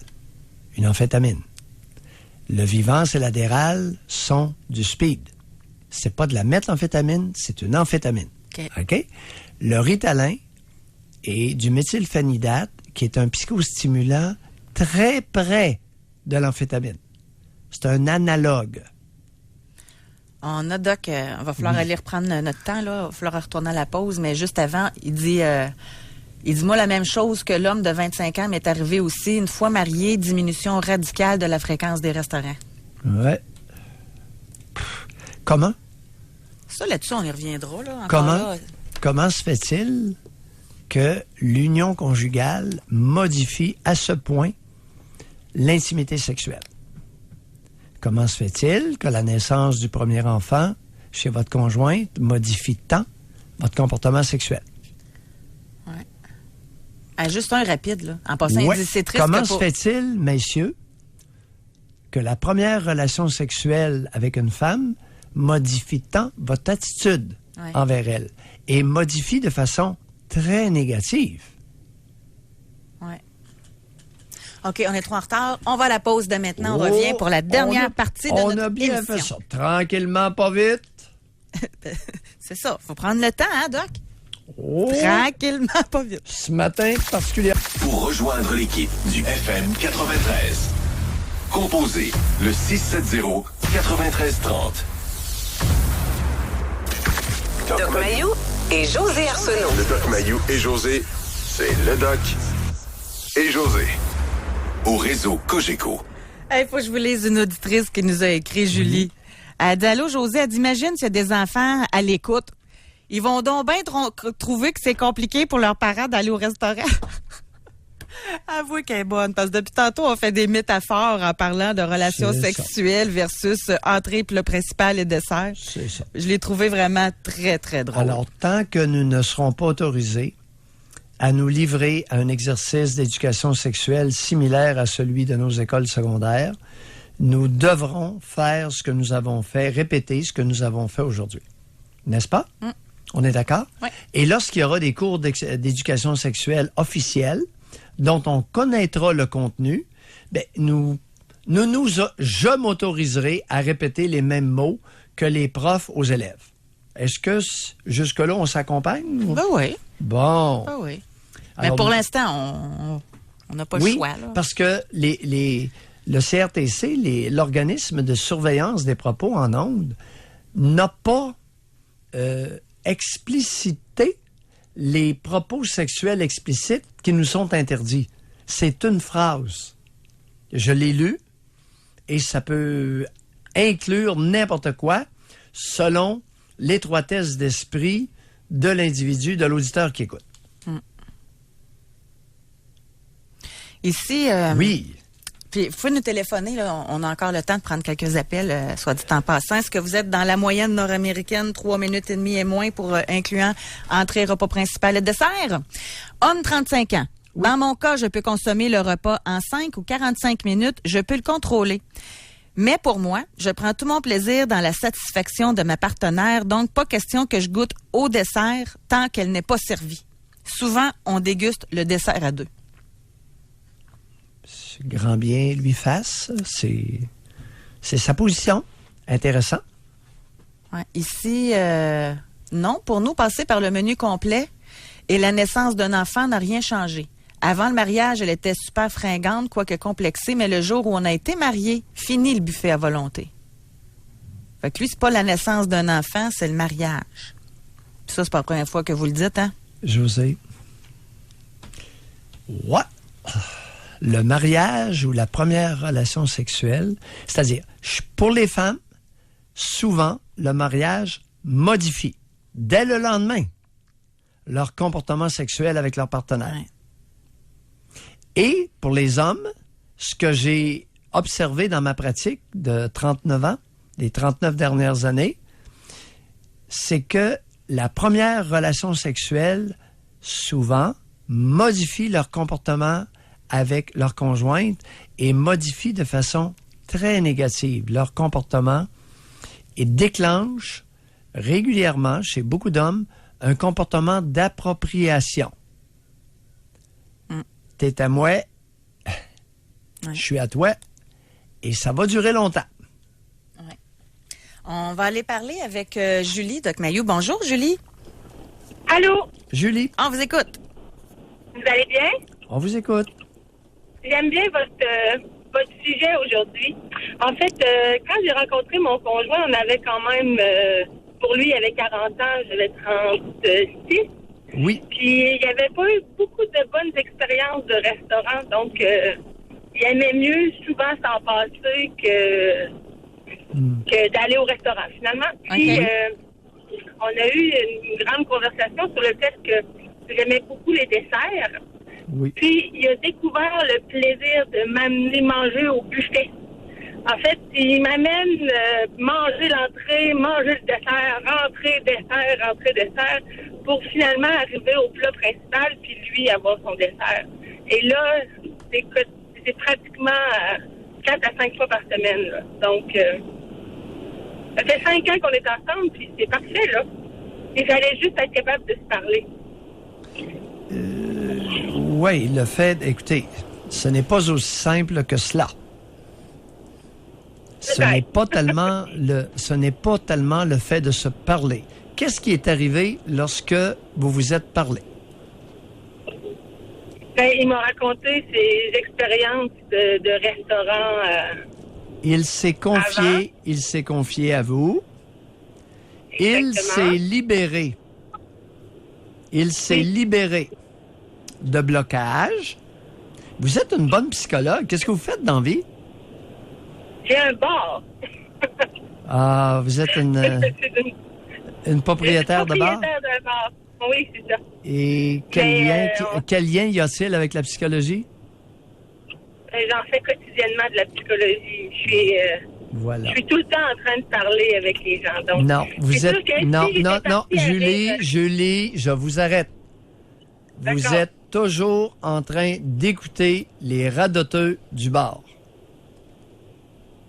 Speaker 2: une amphétamine. Le Vivance et l'Adderall sont du speed. C'est pas de la méthamphétamine, c'est une amphétamine. OK? Le Ritalin est du méthylphénidate, qui est un psychostimulant très près de l'amphétamine. C'est un analogue.
Speaker 1: On a, Doc, on va falloir aller reprendre notre temps, là. Il va falloir retourner à la pause, mais juste avant, il dit, moi, la même chose que l'homme de 25 ans m'est arrivé aussi. Une fois marié, diminution radicale de la fréquence des restaurants.
Speaker 2: Ouais. Comment?
Speaker 1: Ça, là-dessus, on y reviendra, là.
Speaker 2: Comment se fait-il que l'union conjugale modifie à ce point l'intimité sexuelle? Comment se fait-il que la naissance du premier enfant chez votre conjointe modifie tant votre comportement sexuel?
Speaker 1: Ouais. Juste un rapide, là. En passant, il dit, c'est triste.
Speaker 2: Comment se fait-il, messieurs, que la première relation sexuelle avec une femme modifie tant votre attitude envers elle et modifie de façon très négative.
Speaker 1: Oui. OK, on est trop en retard. On va à la pause de maintenant. On revient pour la dernière partie de notre émission.
Speaker 2: On a bien fait ça. Tranquillement, pas vite.
Speaker 1: C'est ça. Il faut prendre le temps, hein, Doc? Tranquillement, pas vite.
Speaker 2: Ce matin, particulièrement.
Speaker 3: Pour rejoindre l'équipe du FM 93, composez le 670-9330.
Speaker 4: Doc Mayou et José Arsenault.
Speaker 3: Le Doc Mayou et José, c'est le Doc et José. Au réseau Cogeco.
Speaker 1: Il faut que je vous lise une auditrice qui nous a écrit, Julie. Elle dit, allô, José, elle dit, imagine s'il y a des enfants à l'écoute. Ils vont donc bien trouver que c'est compliqué pour leurs parents d'aller au restaurant. Avouez qu'elle est bonne, parce que depuis tantôt, on fait des métaphores en parlant de relations sexuelles versus entrée, plat principal et dessert.
Speaker 2: C'est ça.
Speaker 1: Je l'ai trouvé vraiment très, très drôle.
Speaker 2: Alors, tant que nous ne serons pas autorisés à nous livrer à un exercice d'éducation sexuelle similaire à celui de nos écoles secondaires, nous devrons faire ce que nous avons fait, répéter ce que nous avons fait aujourd'hui. N'est-ce pas? On est d'accord?
Speaker 1: Oui.
Speaker 2: Et lorsqu'il y aura des cours d'éducation sexuelle officiels, dont on connaîtra le contenu, ben, je m'autoriserai à répéter les mêmes mots que les profs aux élèves. Est-ce que jusque-là, on s'accompagne?
Speaker 1: Ben oui.
Speaker 2: Bon.
Speaker 1: Ben oui.
Speaker 2: Alors,
Speaker 1: mais pour l'instant, on n'a pas le choix. Là.
Speaker 2: Parce que le CRTC, l'organisme de surveillance des propos en ondes, n'a pas explicité les propos sexuels explicites qui nous sont interdits. C'est une phrase. Je l'ai lu et ça peut inclure n'importe quoi selon l'étroitesse d'esprit de l'individu, de l'auditeur qui écoute.
Speaker 1: Ici,
Speaker 2: oui.
Speaker 1: Puis, il faut nous téléphoner. Là. On a encore le temps de prendre quelques appels, soit dit en passant. Est-ce que vous êtes dans la moyenne nord-américaine, 3 minutes et demie et moins pour incluant entrée, repas principal et dessert? Homme, 35 ans. Oui. Dans mon cas, je peux consommer le repas en 5 ou 45 minutes. Je peux le contrôler. Mais pour moi, je prends tout mon plaisir dans la satisfaction de ma partenaire. Donc, pas question que je goûte au dessert tant qu'elle n'est pas servie. Souvent, on déguste le dessert à deux.
Speaker 2: Grand bien lui fasse. C'est sa position. Intéressant.
Speaker 1: Ouais. Ici, non. Pour nous, passer par le menu complet et la naissance d'un enfant n'a rien changé. Avant le mariage, elle était super fringante, quoique complexée, mais le jour où on a été mariés, fini le buffet à volonté. Fait que lui, c'est pas la naissance d'un enfant, c'est le mariage. Puis ça, c'est pas la première fois que vous le dites, hein?
Speaker 2: José. Ouais. Le mariage ou la première relation sexuelle, c'est-à-dire, pour les femmes, souvent, le mariage modifie, dès le lendemain, leur comportement sexuel avec leur partenaire. Ouais. Et pour les hommes, ce que j'ai observé dans ma pratique de 39 ans, les 39 dernières années, c'est que la première relation sexuelle, souvent, modifie leur comportement avec leur conjointe et modifie de façon très négative leur comportement et déclenche régulièrement chez beaucoup d'hommes un comportement d'appropriation. T'es à moi, je suis à toi et ça va durer longtemps.
Speaker 1: Ouais. On va aller parler avec Julie Doc Mayou. Bonjour Julie.
Speaker 10: Allô?
Speaker 2: Julie.
Speaker 1: On vous écoute.
Speaker 10: Vous allez bien?
Speaker 2: On vous écoute.
Speaker 10: J'aime bien votre sujet aujourd'hui. En fait, quand j'ai rencontré mon conjoint, on avait quand même, pour lui, il avait 40 ans, j'avais 36.
Speaker 2: Oui.
Speaker 10: Puis, il n'y avait pas eu beaucoup de bonnes expériences de restaurant, donc il aimait mieux souvent s'en passer que d'aller au restaurant, finalement. Puis, on a eu une grande conversation sur le fait que j'aimais beaucoup les desserts.
Speaker 2: Oui.
Speaker 10: Puis, il a découvert le plaisir de m'amener manger au buffet. En fait, il m'amène manger l'entrée, manger le dessert, rentrer, dessert, pour finalement arriver au plat principal, puis lui avoir son dessert. Et là, c'est pratiquement 4 à 5 fois par semaine. Là. Donc, ça fait 5 ans qu'on est ensemble, puis c'est parfait, là. Il fallait juste être capable de se parler.
Speaker 2: Oui, le fait, écoutez, ce n'est pas aussi simple que cela. Ce n'est pas tellement le fait de se parler. Qu'est-ce qui est arrivé lorsque vous vous êtes parlé?
Speaker 10: Ben, il m'a raconté ses expériences de restaurant.
Speaker 2: Il s'est confié à vous.
Speaker 10: Exactement.
Speaker 2: Il s'est libéré. Il s'est libéré de blocage. Vous êtes une bonne psychologue. Qu'est-ce que vous faites dans la vie?
Speaker 10: J'ai un bar.
Speaker 2: Ah, vous êtes une propriétaire de bar?
Speaker 10: Propriétaire d'un bar. Oui, c'est ça.
Speaker 2: Et quel lien y a-t-il avec la psychologie?
Speaker 10: J'en fais quotidiennement de la psychologie. Je suis tout le temps en train de parler avec les gens. Donc,
Speaker 2: non, vous êtes... Non,
Speaker 10: Julie,
Speaker 2: Julie, je vous arrête.
Speaker 10: D'accord.
Speaker 2: Vous êtes toujours en train d'écouter les radoteux du bar.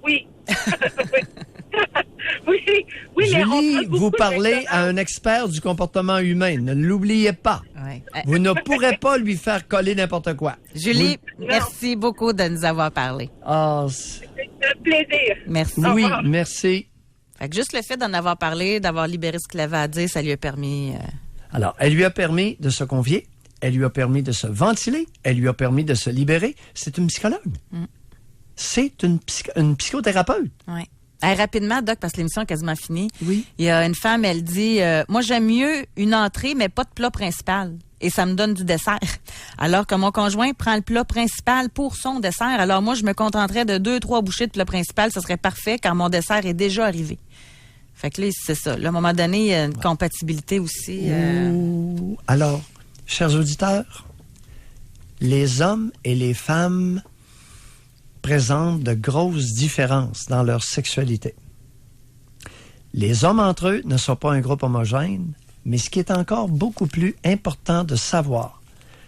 Speaker 10: Oui. oui,
Speaker 2: Julie, vous parlez à un expert du comportement humain. Ne l'oubliez pas.
Speaker 1: Ouais.
Speaker 2: Vous ne pourrez pas lui faire coller n'importe quoi.
Speaker 1: Julie, merci beaucoup de nous avoir parlé.
Speaker 2: Ah,
Speaker 10: c'est un plaisir.
Speaker 1: Merci.
Speaker 2: oui, merci.
Speaker 1: Fait que juste le fait d'en avoir parlé, d'avoir libéré ce qu'il avait à dire, ça lui a permis...
Speaker 2: Alors, elle lui a permis de se confier, elle lui a permis de se ventiler, elle lui a permis de se libérer. C'est une psychologue. C'est une psychothérapeute.
Speaker 1: Oui. Rapidement, Doc, parce que l'émission est quasiment finie.
Speaker 2: Oui.
Speaker 1: Il y a une femme, elle dit moi, j'aime mieux une entrée, mais pas de plat principal. Et ça me donne du dessert. Alors que mon conjoint prend le plat principal pour son dessert. Alors moi, je me contenterais de 2-3 bouchées de plat principal. Ça serait parfait car mon dessert est déjà arrivé. Fait que là, c'est ça. Là, à un moment donné, il y a une compatibilité aussi.
Speaker 2: Alors, chers auditeurs, les hommes et les femmes présentent de grosses différences dans leur sexualité. Les hommes entre eux ne sont pas un groupe homogène, mais ce qui est encore beaucoup plus important de savoir,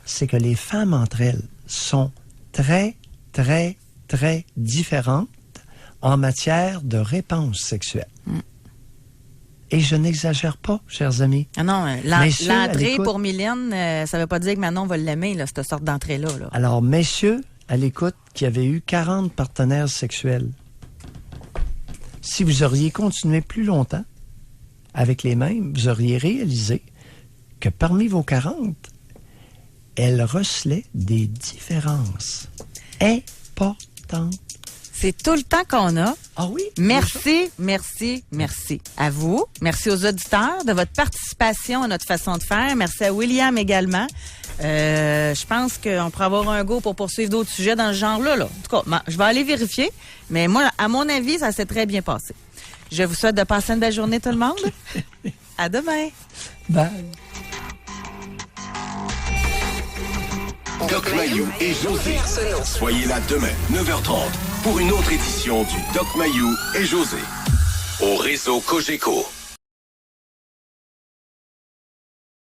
Speaker 2: c'est que les femmes entre elles sont très, très, très différentes en matière de réponse sexuelle. Et je n'exagère pas, chers amis.
Speaker 1: Ah non,
Speaker 2: Messieurs,
Speaker 1: l'entrée pour Mylène, ça ne veut pas dire que Manon va l'aimer, là, cette sorte d'entrée-là. Là.
Speaker 2: Alors, messieurs, à l'écoute, qui avaient eu 40 partenaires sexuels, si vous auriez continué plus longtemps avec les mêmes, vous auriez réalisé que parmi vos 40, elles recelaient des différences importantes.
Speaker 1: C'est tout le temps qu'on a.
Speaker 2: Ah oui?
Speaker 1: Merci, merci, merci à vous. Merci aux auditeurs de votre participation à notre façon de faire. Merci à William également. Je pense qu'on pourrait avoir un go pour poursuivre d'autres sujets dans ce genre-là. Là. En tout cas, je vais aller vérifier. Mais moi, à mon avis, ça s'est très bien passé. Je vous souhaite de passer une belle journée, tout le monde. À demain.
Speaker 2: Bye.
Speaker 3: Doc Mayou et José. Soyez là demain, 9h30, pour une autre édition du Doc Mayou et José. Au réseau Cogeco.